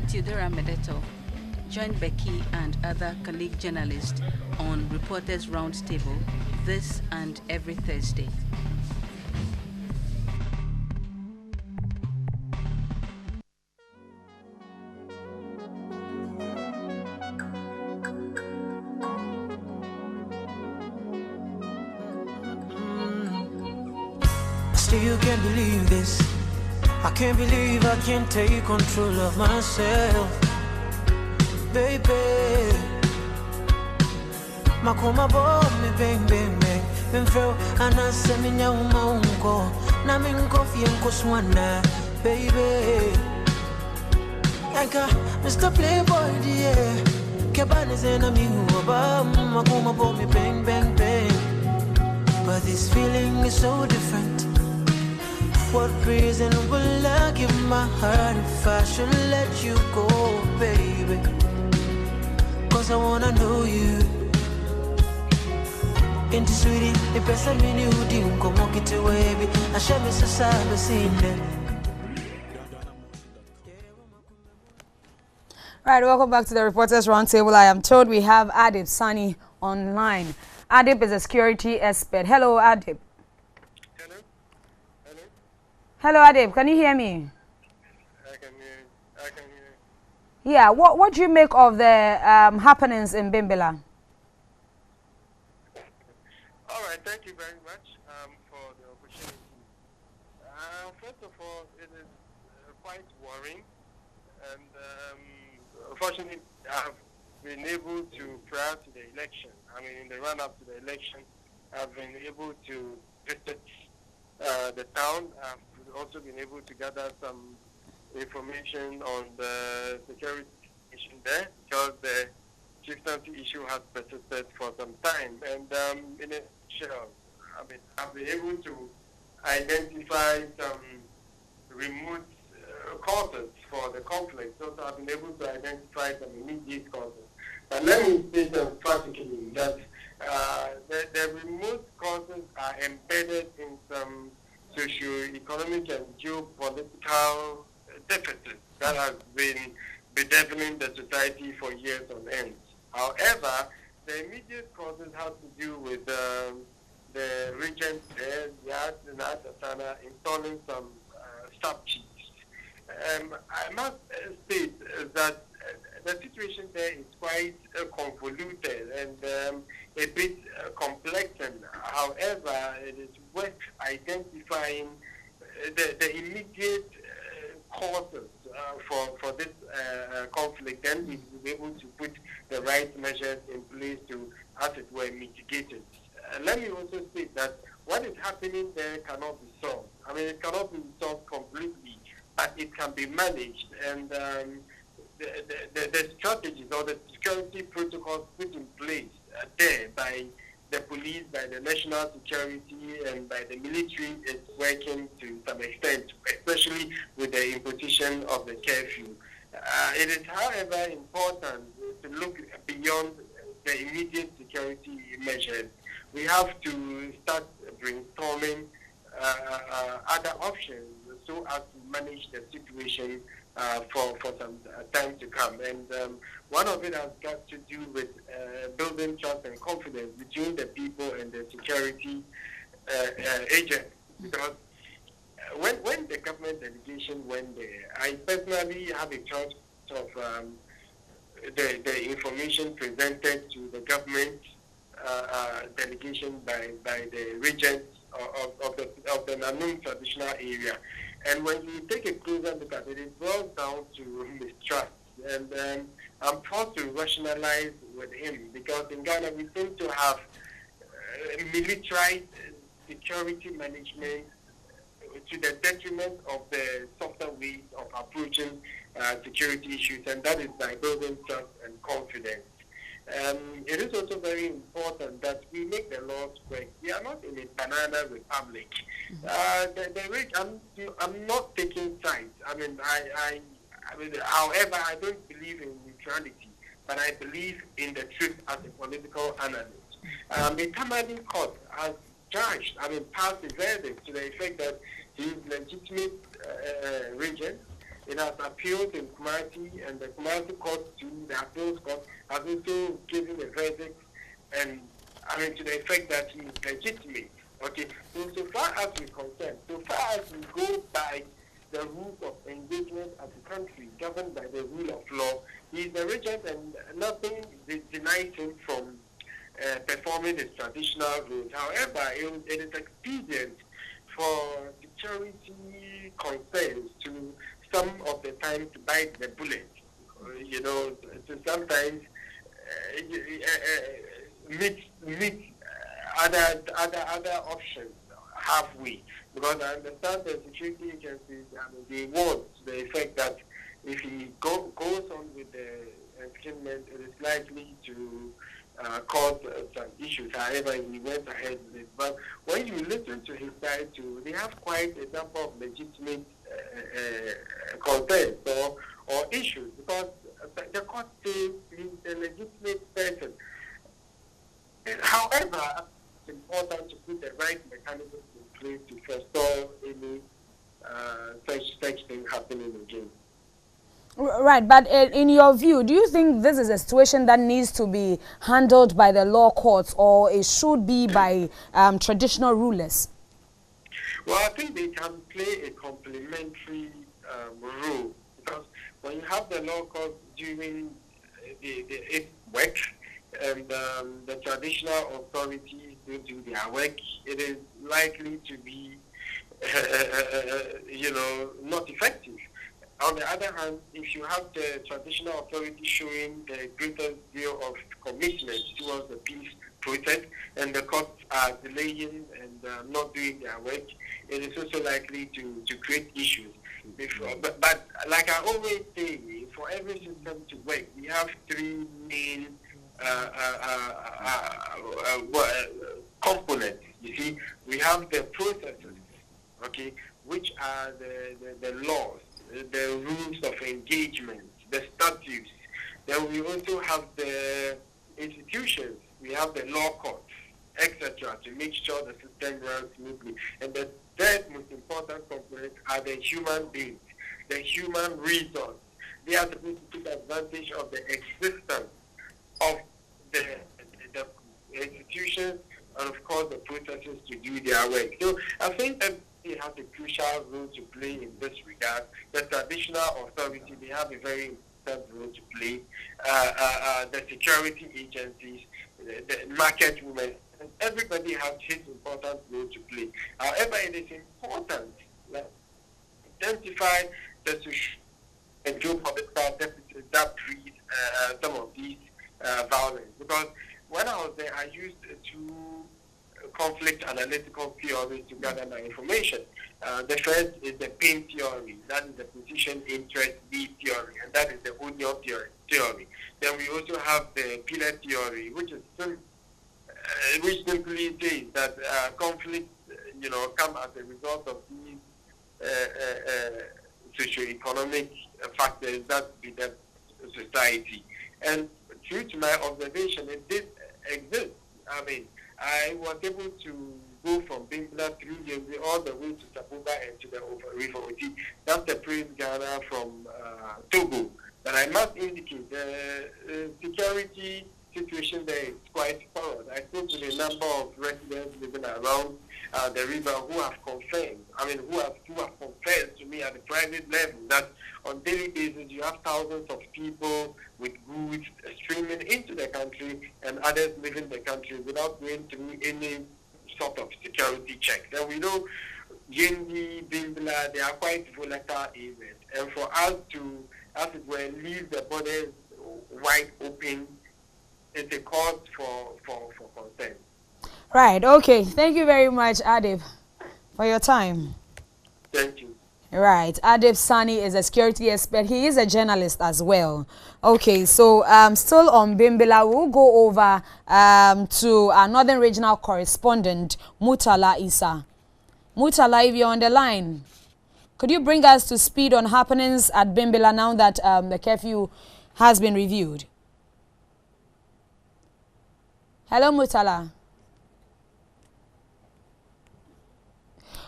Theodora Medeto. Join Becky and other colleague journalists on Reporters Roundtable this and every Thursday.
Still you can't believe this. I can't believe I can't take control of myself, baby. Makoma bo me bang bang bang. Benfro anase minya umaungo. Na mingo fienko swana, baby. Anka Mr. Playboy dear. Kebane zena mi huwa makoma bo me bang bang bang. But this feeling is so different. What reason will I give my heart if I should let you go, baby? Cause I wanna know you. Into sweetie, the best I mean you didn't come walk it away, baby. I shall miss a side scene there.
Right, welcome back to the Reporters Roundtable. I am told we have Adib Sani online. Adib is a security expert. Hello, Adib.
Hello? Hello?
Hello, Adib. Can you hear me?
I can hear you. I can hear you.
Yeah. What do you make of the happenings in Bimbilla?
All right. Thank you very much for the opportunity. First of all, it is quite worrying. And unfortunately, I've been able to, prior to the election, in the run-up to the election, I've been able to visit the town. I've also been able to gather some information on the security situation there, because the chieftaincy issue has persisted for some time. And in a nutshell, I've been able to identify some remote causes for the conflict. So I've been able to identify some immediate causes. But let me say practically that the remote causes are embedded in some socio-economic and geopolitical deficits that has been bedeviling the society for years on end. However, the immediate causes have to do with the regent there, Yad, installing some sub-chiefs. I must state that the situation there is quite convoluted and a bit complex. And however, it is worth identifying the immediate causes for this conflict, and we will be able to put the right measures in place to, as it were, mitigate it. Let me also state that what is happening there cannot be solved. It cannot be solved completely, but it can be managed. And the strategies or the security protocols put in place there by the police, by the national security, and by the military is working to some extent, especially with the imposition of the curfew. It is, however, important to look beyond the immediate security measures. We have to start brainstorming other options so as to manage the situation for some time to come. And one of it has got to do with building trust and confidence between the people and the security agents. Because when the government delegation went there, I personally have a trust of the information presented to the government delegation by the regents of the Nanum traditional area. And when you take a closer look at it, it boils down to mistrust. And I'm forced to rationalize with him, because in Ghana we seem to have militarized security management to the detriment of the softer ways of approaching security issues, and that is by building trust and confidence. It is also very important that we make the laws work. We are not in a banana republic. I'm not taking sides. However, I don't believe in neutrality, but I believe in the truth as a political analyst. The Tamale court has judged, passed a verdict to the effect that he is legitimate regent. It has appealed in Kumasi, and the Kumasi court, to the appeals court, has also given a verdict, and to the effect that he is legitimate. Okay, so far as we're concerned, so far as we go by the rules of engagement as a country governed by the rule of law, he is a regent, and nothing denies him from performing his traditional roles. However, it is expedient for security concerns to some of the time to bite the bullet, to sometimes meet other options halfway. Because I understand the security agencies, they want the effect that if he goes on with the imprisonment, it is likely to cause some issues. However, he went ahead with it. But when you listen to his side too, they have quite a number of legitimate concerns or issues, because the court says he's a legitimate person. However, it's important to put the right mechanisms in place to forestall any such thing happening again.
Right, but in your view, do you think this is a situation that needs to be handled by the law courts, or it should be by traditional rulers?
Well, I think they can play a complementary role, because when you have the law courts doing its work and the traditional authorities don't do their work, it is likely to be, not effective. On the other hand, if you have the traditional authority showing the greatest deal of commitment towards the peace process, and the courts are delaying and not doing their work, it is also likely to create issues. But like I always say, for every system to work, we have three main components. You see, we have the processes, okay, which are the laws, the rules of engagement, the statutes. Then we also have the institutions. We have the law courts, etc., to make sure the system runs smoothly. And the third most important component are the human beings, the human resource. They are supposed to take advantage of the existence of the institutions and, of course, the processes to do their work. So I think that it has a crucial role to play in this regard. The traditional authority, they have a very important role to play. The security agencies, the market women, and everybody has his important role to play. However, it is important to identify the social and geopolitical deficits that breed some of these violence. Because when I was there, I used two conflict analytical theories to gather my information. The first is the pain theory, that is the position interest B theory, and that is the onion theory. Then we also have the pillar theory, which simply says that conflicts, come as a result of these socio-economic factors that be the society. And true to my observation, it did exist. I mean, I was able to go from Bimbilla through Yembe all the way to Tabuba and to the River Oti. That separates Ghana from Togo. But I must indicate the security situation there is quite poor. I spoke to a number of residents living around the river who have confessed to me at the private level that on daily basis you have thousands of people with goods streaming into the country and others leaving the country without going through any sort of security checks. And we know Yendi, Bimbilla, they are quite volatile areas. And for us to, as it were, leave the borders wide open, it's a cause for concern.
Right, okay. Thank you very much, Adib, for your time.
Thank you.
Right, Adib Sani is a security expert. He is a journalist as well. Okay, so still on Bimbilla, we'll go over to our Northern Regional correspondent, Mutala Isa. Mutala, if you're on the line, could you bring us to speed on happenings at Bimbilla now that the curfew has been reviewed? Hello, Mutala.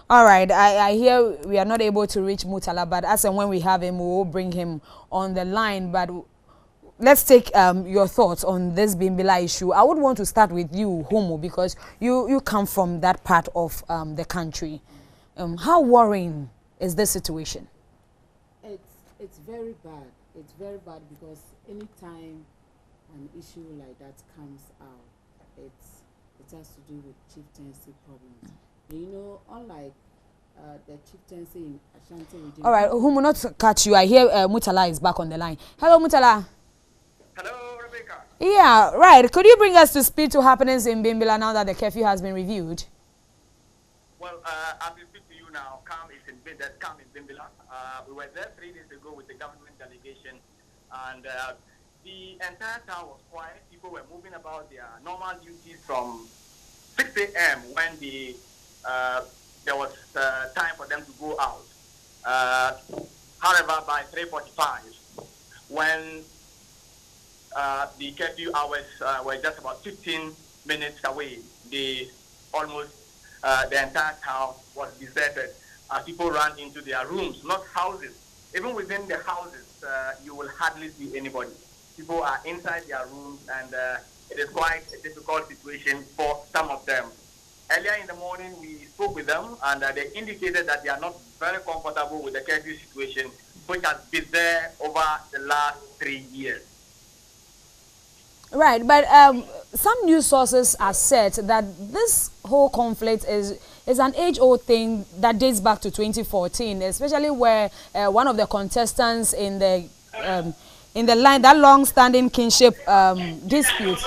All right, I hear we are not able to reach Mutala, but as and when we have him, we will bring him on the line. But let's take your thoughts on this Bimbilla issue. I would want to start with you, Hummu, because you come from that part of the country. How worrying is this situation?
It's very bad. It's very bad because anytime an issue like that comes out, it has to do with chieftaincy problems. You know, unlike the chieftaincy in Ashanti region.
All right, Hummu, not to catch you. I hear Mutala is back on the line. Hello, Mutala.
Hello, Rebecca.
Yeah, right. Could you bring us to speed to happenings in Bimbilla now that the curfew has been reviewed?
Well, as we speak to you now, Camp is in Bimbilla. We were there 3 days ago with the government delegation, and the entire town was quiet. People were moving about their normal duties from 6 a.m. when there was time for them to go out. However, by 3:45, when the curfew hours were just about 15 minutes away, the entire town was deserted as people ran into their rooms, not houses, even within the houses, you will hardly see anybody. People are inside their rooms, and it is quite a difficult situation for some of them. Earlier in the morning, we spoke with them, and they indicated that they are not very comfortable with the curfew situation, which has been there over the last 3 years.
Right, but some news sources are said that this whole conflict is an age-old thing that dates back to 2014, especially where one of the contestants in the line, that long-standing kinship dispute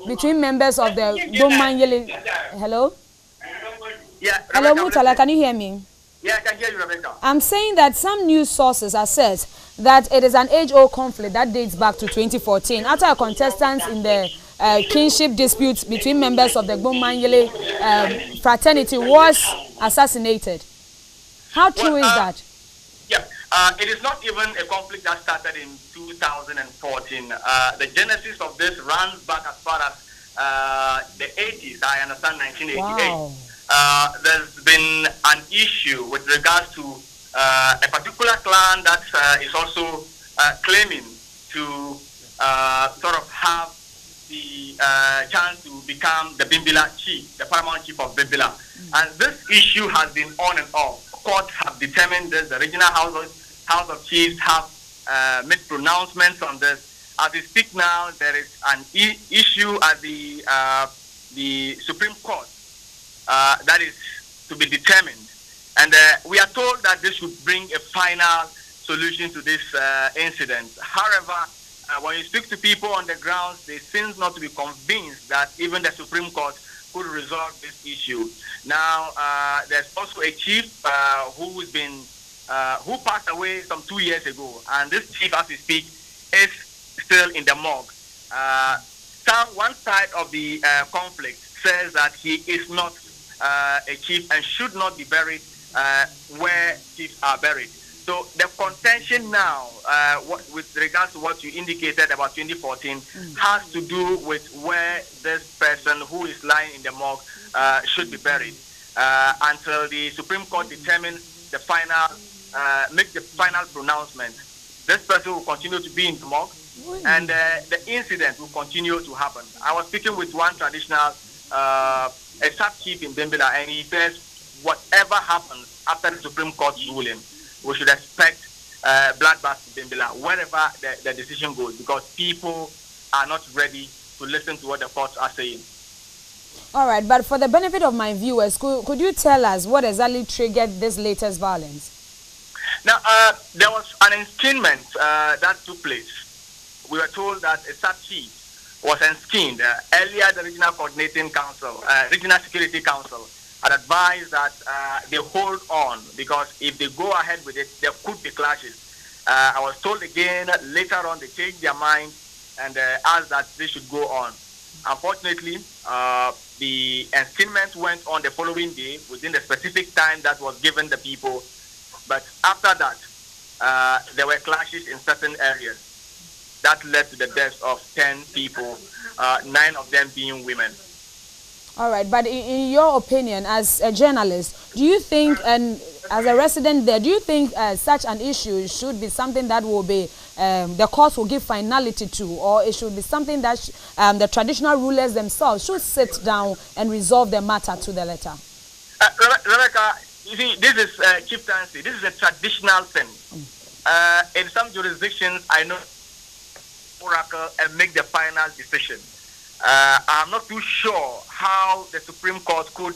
between members of the Ghanaians. Hello?
Yeah.
Hello, Mutala, can you hear me?
Yeah, I can hear you, Rebecca.
I'm saying that some news sources are said that it is an age-old conflict that dates back to 2014 after a contestant in the kinship dispute between members of the Ghanaians fraternity was assassinated. How true is that?
Yeah, it is not even a conflict that started in 2014. The genesis of this runs back as far as the 80s, I understand 1988.
Wow.
There's been an issue with regards to a particular clan that is also claiming to sort of have the chance to become the Bimbilla chief, the paramount chief of Bimbilla. And this issue has been on and off. Courts have determined this. The regional House of Chiefs have made pronouncements on this. As we speak now, there is an issue at the Supreme Court that is to be determined. And we are told that this would bring a final solution to this incident. However, when you speak to people on the ground, they seem not to be convinced that even the Supreme Court could resolve this issue. Now, there's also a chief who passed away some 2 years ago, and this chief, as we speak, is still in the morgue. One side of the conflict says that he is not a chief and should not be buried where chiefs are buried. So the contention now, with regards to what you indicated about 2014, has to do with where this person who is lying in the morgue should be buried until the Supreme Court determines the final, make the final pronouncement. This person will continue to be in the morgue, and the incident will continue to happen. I was speaking with one traditional, a sub-chief in Bimbilla, and he says whatever happens after the Supreme Court's ruling, we should expect bloodbath in Bimbilla, wherever the decision goes, because people are not ready to listen to what the courts are saying.
All right, but for the benefit of my viewers, could you tell us what exactly triggered this latest violence?
Now, there was an enskinment that took place. We were told that a sub-chief was enskinned. Earlier, the Regional Coordinating Council, Regional Security Council, had advised that they hold on, because if they go ahead with it, there could be clashes. I was told again later on they changed their mind and asked that they should go on. Unfortunately, the enskinnment went on the following day within the specific time that was given the people. But after that, there were clashes in certain areas that led to the deaths of 10 people, 9 of them being women.
All right, but in your opinion, as a journalist, do you think, and as a resident there, do you think such an issue should be something that will be, the courts will give finality to, or it should be something that the traditional rulers themselves should sit down and resolve the matter to the letter?
Rebecca, you see, this is chieftaincy. This is a traditional thing. In some jurisdictions, I know oracle and make the final decision. I'm not too sure how the Supreme Court could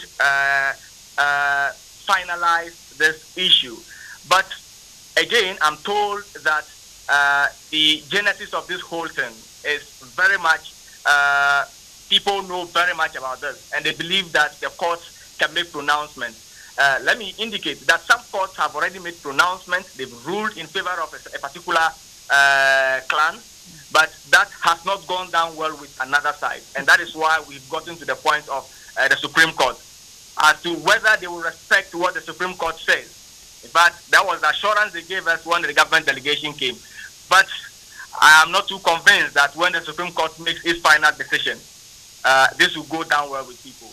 finalize this issue. But again, I'm told that the genesis of this whole thing is very much, people know very much about this, and they believe that the courts can make pronouncements. Let me indicate that some courts have already made pronouncements. They've ruled in favor of a particular clan, but that has not gone down well with another side. And that is why we've gotten to the point of the Supreme Court as to whether they will respect what the Supreme Court says. In fact, that was the assurance they gave us when the government delegation came. But I am not too convinced that when the Supreme Court makes its final decision, this will go down well with people.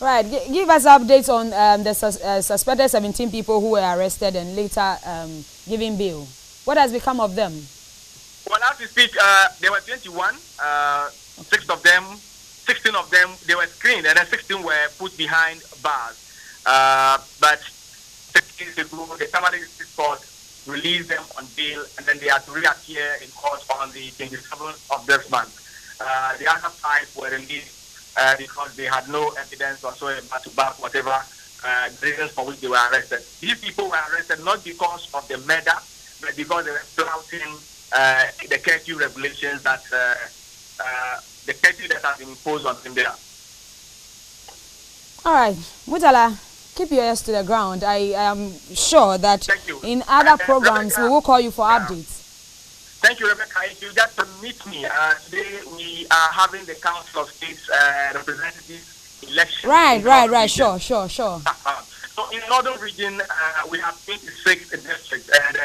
Right. Give us updates on the suspected 17 people who were arrested and later giving bail. What has become of them?
Well, as we speak, there were 21. 16 of them, they were screened, and then 16 were put behind bars. But 6 days ago, the Tamale District Court released them on bail, and then they had to reappear in court on the 27th of this month. The other 5 were released because they had no evidence whatsoever to back whatever reasons for which they were arrested. These people were arrested not because of the murder, but because they were flouting the curfew regulations that the curfew that has been imposed on them there.
All right, Mutala, keep your ears to the ground. I am sure that in other programs we will call you for updates.
Thank you, Rebecca. If you just permit me, today we are having the Council of States representatives election.
Right. Sure.
So in the Northern region, we have 26 districts, and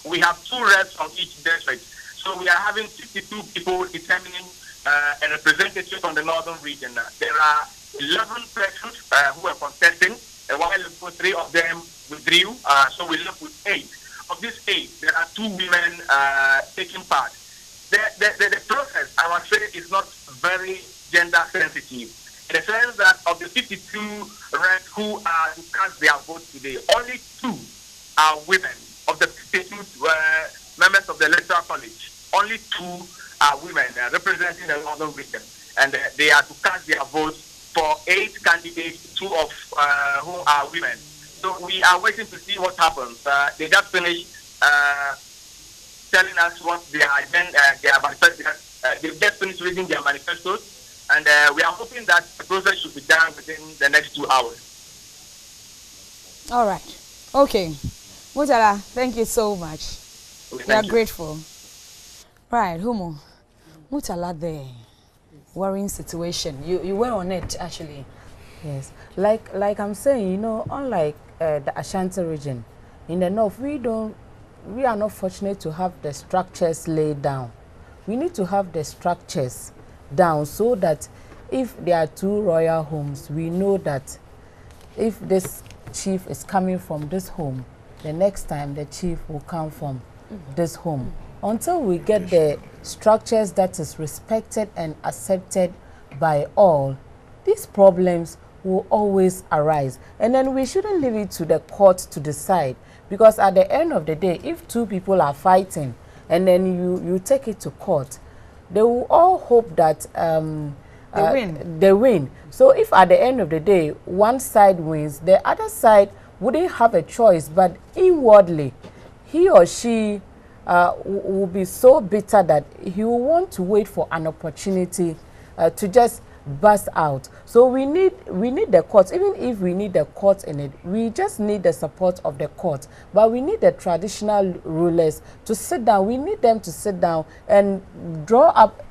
we have 2 reps from each district. So we are having 62 people determining a representative from the Northern region. There are 11 persons who are contesting, and while 3 of them withdrew, so we left with 8. Of these 8, there are 2 women taking part. The process, I must say, is not very gender sensitive, in the sense that of the 52 reps who are to cast their vote today, only 2 are women. Of the 52 members of the Electoral College, only 2 are women representing the Northern region, and they are to cast their votes for 8 candidates, 2 of whom are women. So we are waiting to see what happens. They just finished telling us what their manifestos. They've just finished reading their manifestos, and we are hoping that the process should be done within the next 2 hours.
All right. Okay. Mutala, thank you so much. We are grateful. Right, Hummu. Mutala, the worrying situation. You were on it, actually.
Yes. Like I'm saying, you know, unlike the Ashanti region, in the north, we are not fortunate to have the structures laid down. We need to have the structures down so that if there are 2 royal homes, we know that if this chief is coming from this home, the next time the chief will come from this home. Until we get the structures that is respected and accepted by all, these problems will always arise. And then we shouldn't leave it to the court to decide, because at the end of the day, if 2 people are fighting and then you take it to court, they will all hope that they win. So if at the end of the day one side wins, the other side wouldn't have a choice, but inwardly he or she will be so bitter that he will want to wait for an opportunity to just burst out. So we need the courts. Even if we need the courts in it, we just need the support of the court. But we need the traditional rulers to sit down. We need them to sit down and draw up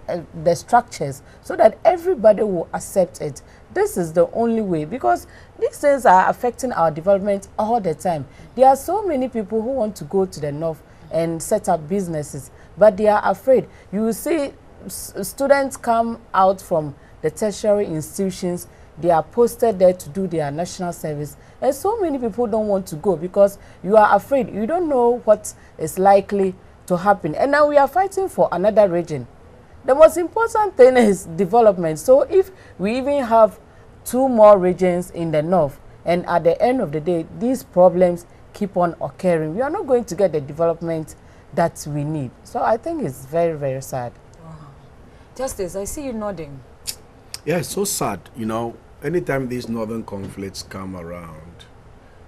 the structures so that everybody will accept it. This is the only way, because these things are affecting our development all the time. There are so many people who want to go to the north and set up businesses, but they are afraid. You will see students come out from the tertiary institutions, they are posted there to do their national service, and so many people don't want to go because you are afraid. You don't know what is likely to happen. And now we are fighting for another region. The most important thing is development. So if we even have 2 more regions in the north, and at the end of the day these problems keep on occurring, we are not going to get the development that we need. So I think it's very, very sad.
Wow. Justice, I see you nodding.
Yeah, it's so sad, you know, anytime these northern conflicts come around,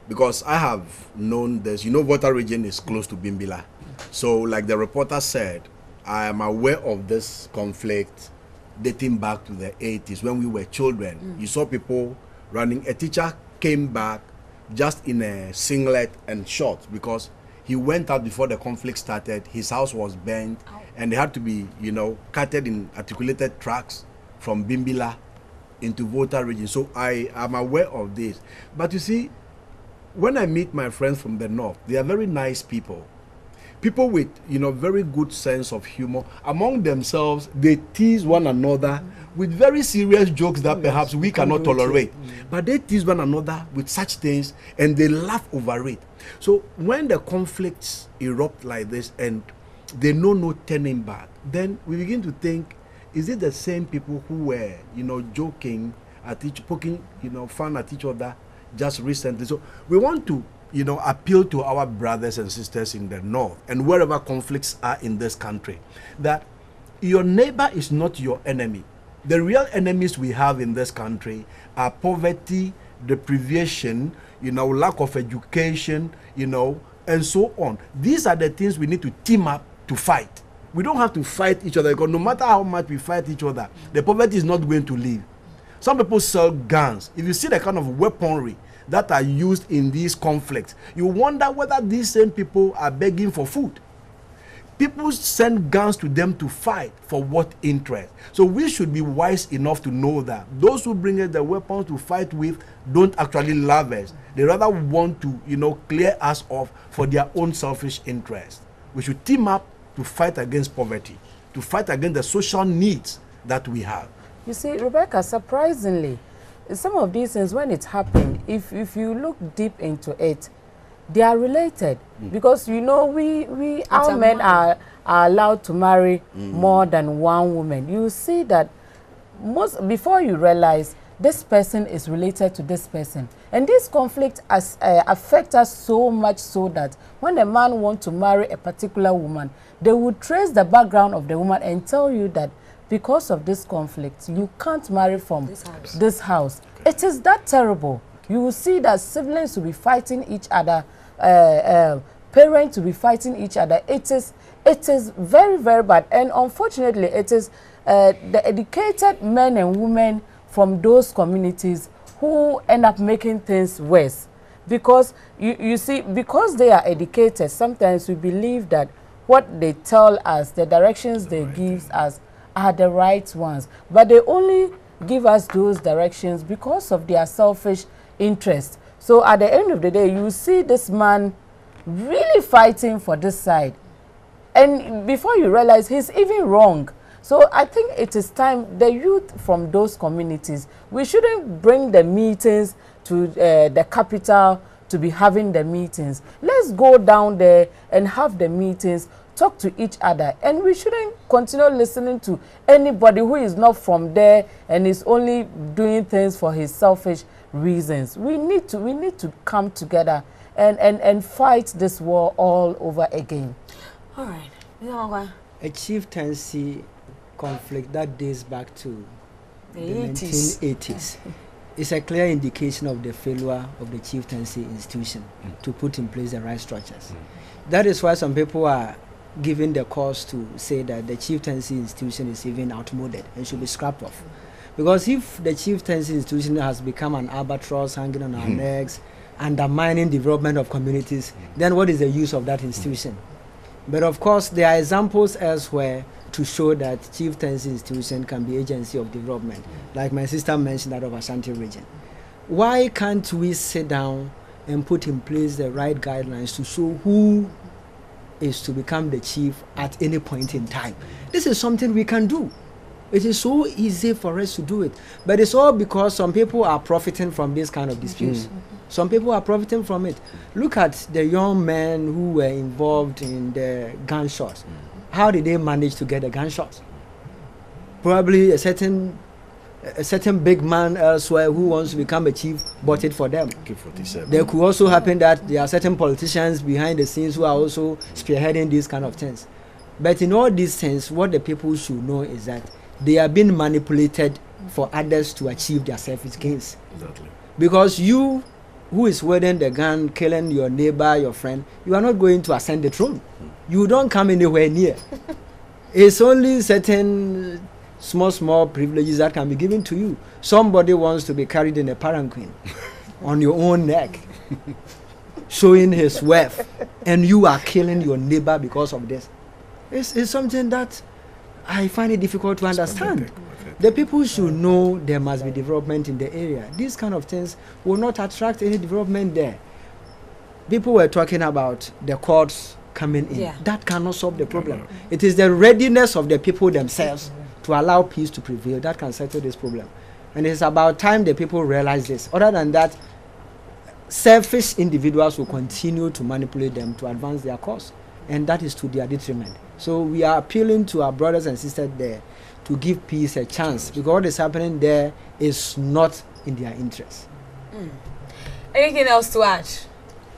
because I have known this, you know, Volta region is close to Bimbilla. So like the reporter said, I am aware of this conflict dating back to the 80s when we were children. You saw people running. A teacher came back just in a singlet and shorts because he went out before the conflict started. His house was burnt, and they had to be, you know, carted in articulated trucks from Bimbilla into Volta region. So I am aware of this. But you see, when I meet my friends from the north, they are very nice people. People with, you know, very good sense of humor. Among themselves, they tease one another with very serious jokes that perhaps we cannot tolerate. But they tease one another with such things and they laugh over it. So when the conflicts erupt like this and they know no turning back, then we begin to think, is it the same people who were, joking at poking, fun at each other just recently? So we want to, appeal to our brothers and sisters in the north and wherever conflicts are in this country, that your neighbor is not your enemy. The real enemies we have in this country are poverty, deprivation, lack of education, and so on. These are the things we need to team up to fight. We don't have to fight each other, because no matter how much we fight each other, the poverty is not going to leave. Some people sell guns. If you see the kind of weaponry that are used in these conflicts, you wonder whether these same people are begging for food. People send guns to them to fight for what interest? So we should be wise enough to know that those who bring us the weapons to fight with don't actually love us. They rather want to, clear us off for their own selfish interest. We should team up to fight against poverty, to fight against the social needs that we have.
You see, Rebecca, surprisingly, some of these things, when it happened, if you look deep into it, they are related. Because, our men are allowed to marry more than one woman. You see that before you realize this person is related to this person. And this conflict affect us so much so that when a man wants to marry a particular woman, they will trace the background of the woman and tell you that because of this conflict, you can't marry from this house. It is that terrible. You will see that siblings will be fighting each other, parents will be fighting each other. It is very, very bad. And unfortunately, it is the educated men and women from those communities who end up making things worse. Because you see, because they are educated, sometimes we believe that what they tell us, the directions they give us, are the right ones. But they only give us those directions because of their selfish interest. So at the end of the day, you see this man really fighting for this side. And before you realize he's even wrong. So I think it is time the youth from those communities, we shouldn't bring the meetings to the capital to be having the meetings. Let's go down there and have the meetings, talk to each other, and we shouldn't continue listening to anybody who is not from there and is only doing things for his selfish reasons. We need to come together and fight this war all over again.
All right.
A chieftaincy conflict that dates back to the 1980s is a clear indication of the failure of the chieftaincy institution to put in place the right structures. That is why some people are giving the cause to say that the chieftaincy institution is even outmoded and should be scrapped off. Because if the chieftaincy institution has become an albatross hanging on our necks, undermining development of communities, then what is the use of that institution? But of course, there are examples elsewhere to show that chieftaincy institution can be agency of development, like my sister mentioned that of Ashanti region. Why can't we sit down and put in place the right guidelines to show who is to become the chief at any point in time? This is something we can do. It is so easy for us to do it. But it's all because some people are profiting from this kind of disputes. Some people are profiting from it. Look at the young men who were involved in the gunshots. How did they manage to get the gunshots? Probably a certain big man elsewhere who wants to become a chief bought it for them. There could also happen that there are certain politicians behind the scenes who are also spearheading these kind of things. But in all these things, what the people should know is that they are being manipulated for others to achieve their selfish gains. Exactly. Because you, who is wielding the gun, killing your neighbor, your friend, you are not going to ascend the throne. You don't come anywhere near. It's only certain small privileges that can be given to you. Somebody wants to be carried in a palanquin on your own neck, showing his wealth, and you are killing your neighbor because of this. It's something that I find it difficult to understand. The people should know there must be development in the area. These kind of things will not attract any development there. People were talking about the courts coming in. That cannot solve the problem. It is the readiness of the people themselves to allow peace to prevail that can settle this problem. And it's about time the people realize this. Other than that, selfish individuals will continue to manipulate them to advance their cause, and that is to their detriment. So we are appealing to our brothers and sisters there to give peace a chance, because what is happening there is not in their interest.
Anything else to add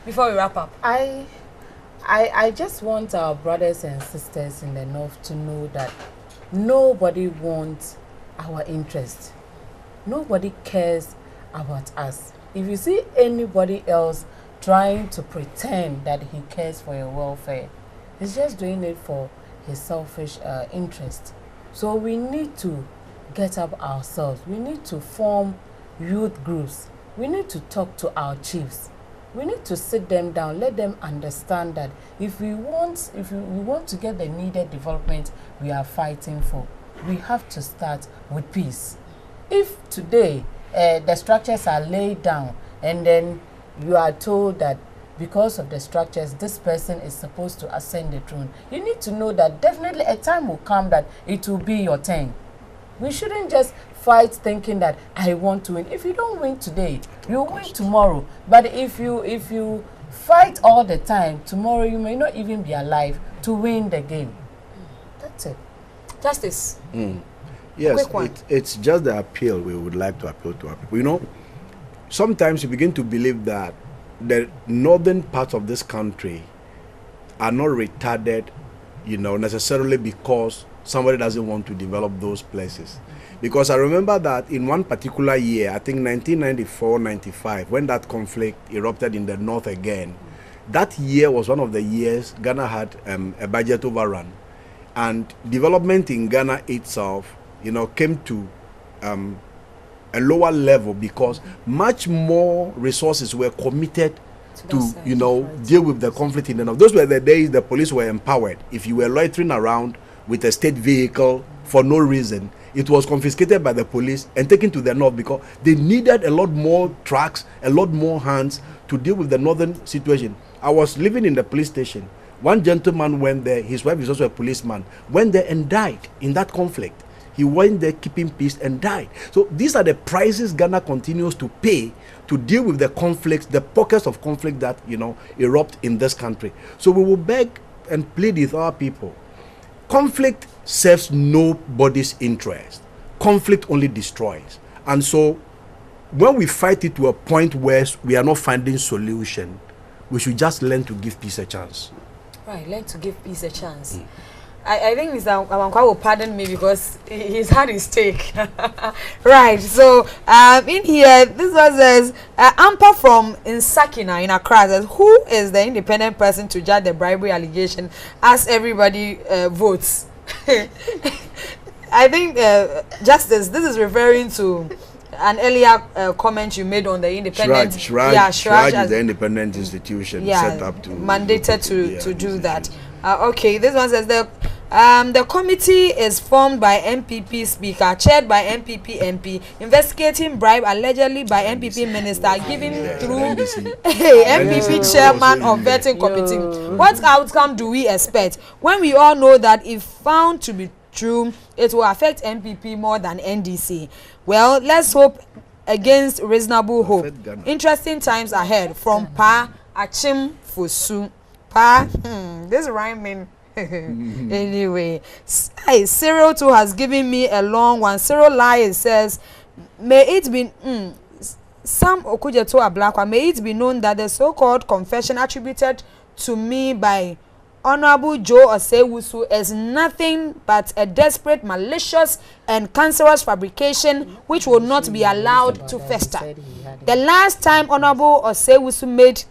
before we wrap up?
I just want our brothers and sisters in the north to know that nobody wants our interest. Nobody cares about us. If you see anybody else trying to pretend that he cares for your welfare, he's just doing it for his selfish interest. So we need to get up ourselves. We need to form youth groups. We need to talk to our chiefs. We need to sit them down, let them understand that if we want to get the needed development we are fighting for, we have to start with peace. If today the structures are laid down and then you are told that because of the structures this person is supposed to ascend the throne, you need to know that definitely a time will come that it will be your turn. We shouldn't just fight thinking that I want to win. If you don't win today, you'll win tomorrow. But if you fight all the time, tomorrow you may not even be alive to win the game. That's it.
Justice.
Yes, it's just the appeal we would like to appeal to our people. You know, sometimes you begin to believe that the northern parts of this country are not retarded, you know, necessarily because somebody doesn't want to develop those places. Because I remember that in one particular year, I think 1994-95, when that conflict erupted in the north again, that year was one of the years Ghana had a budget overrun. And development in Ghana itself, you know, came to a lower level because much more resources were committed to you know, deal with the conflict in the north. Those were the days the police were empowered. If you were loitering around with a state vehicle for no reason, it was confiscated by the police and taken to the north because they needed a lot more trucks, a lot more hands to deal with the northern situation. I was living in the police station. One gentleman went there, his wife is also a policeman, went there and died in that conflict. He went there keeping peace and died. So these are the prices Ghana continues to pay to deal with the conflicts, the pockets of conflict that, you know, erupt in this country. So we will beg and plead with our people. Conflict serves nobody's interest. Conflict only destroys. And so when we fight it to a point where we are not finding solution, we should just learn to give peace a chance.
Right, learn to give peace a chance. I think Mr. Amankwah will pardon me because he's had his take. Right, so in here, this one says, Ampa from Nsakina in Accra says, who is the independent person to judge the bribery allegation as everybody votes? I think, Justice, this is referring to an earlier comment you made on the independent.
Shraj is the independent institution set up to
mandated to do that. Okay, this one says the committee is formed by MPP speaker, chaired by MPP MP, investigating bribe allegedly by MPP minister, given through MPP chairman of vetting committee. What outcome do we expect when we all know that if found to be true, it will affect MPP more than NDC? Well, let's hope against reasonable hope. Interesting times ahead. From Pa Achim Fusu. Pa, this rhyming. Anyway, Cyril too has given me a long one. Cyril Lai says, may it be Sam Okujeto Ablakwa, may it be known that the so-called confession attributed to me by Honorable Joe Osewusu is nothing but a desperate, malicious and cancerous fabrication which will not be allowed to fester. The last time Honorable Osewusu made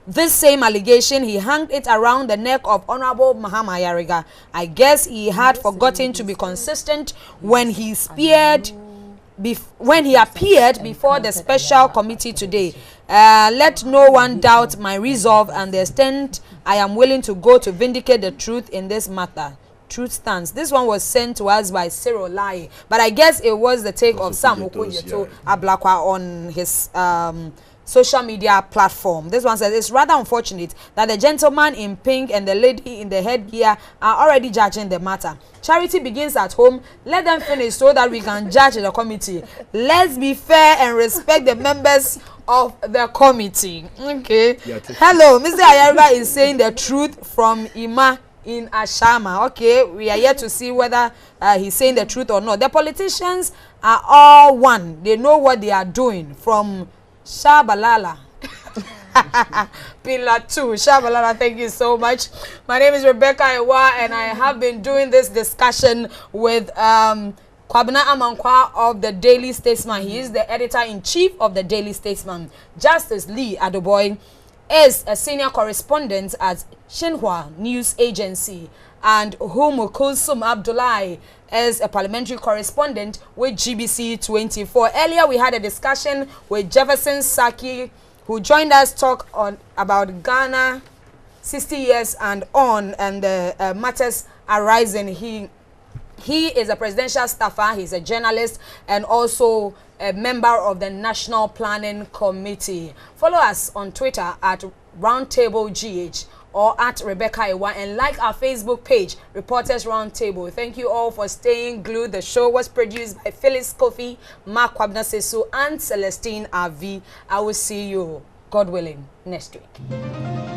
this same allegation, he hung it around the neck of Honorable Mahama Yariga. I guess he had forgotten to be consistent when he appeared before the special committee today. Let no one doubt my resolve and the extent I am willing to go to vindicate the truth in this matter. Truth stands. This one was sent to us by Cyril Lai, but I guess it was the take of Sam Okujeto Ablakwa on his social media platform. This one says it's rather unfortunate that the gentleman in pink and the lady in the headgear are already judging the matter. Charity begins at home. Let them finish so that we can judge the committee. Let's be fair and respect the members of the committee. Okay. Hello, Mr. Ayariga is saying the truth from Ima in Ashama. Okay, we are yet to see whether he's saying the truth or not. The politicians are all one. They know what they are doing. From Shabalala. Pillar 2. Shabalala, thank you so much. My name is Rebecca Ewa, and I have been doing this discussion with Kwabena Amankwah of the Daily Statesman. He is the editor-in-chief of the Daily Statesman. Justice Lee Adoboe is a senior correspondent at Xinhua News Agency, and Hummu Kulssum Abdulai is a parliamentary correspondent with GBC24. Earlier, we had a discussion with Jefferson Saki, who joined us talk on about Ghana 60 years and on, and the matters arising. He is a presidential staffer, he's a journalist, and also a member of the National Planning Committee. Follow us on Twitter at RoundtableGH or at Rebecca Ewa, and like our Facebook page, Reporters Roundtable. Thank you all for staying glued. The show was produced by Phyllis Kofi, Mark Kwabena Amankwah, and Celestine Avi. I will see you, God willing, next week.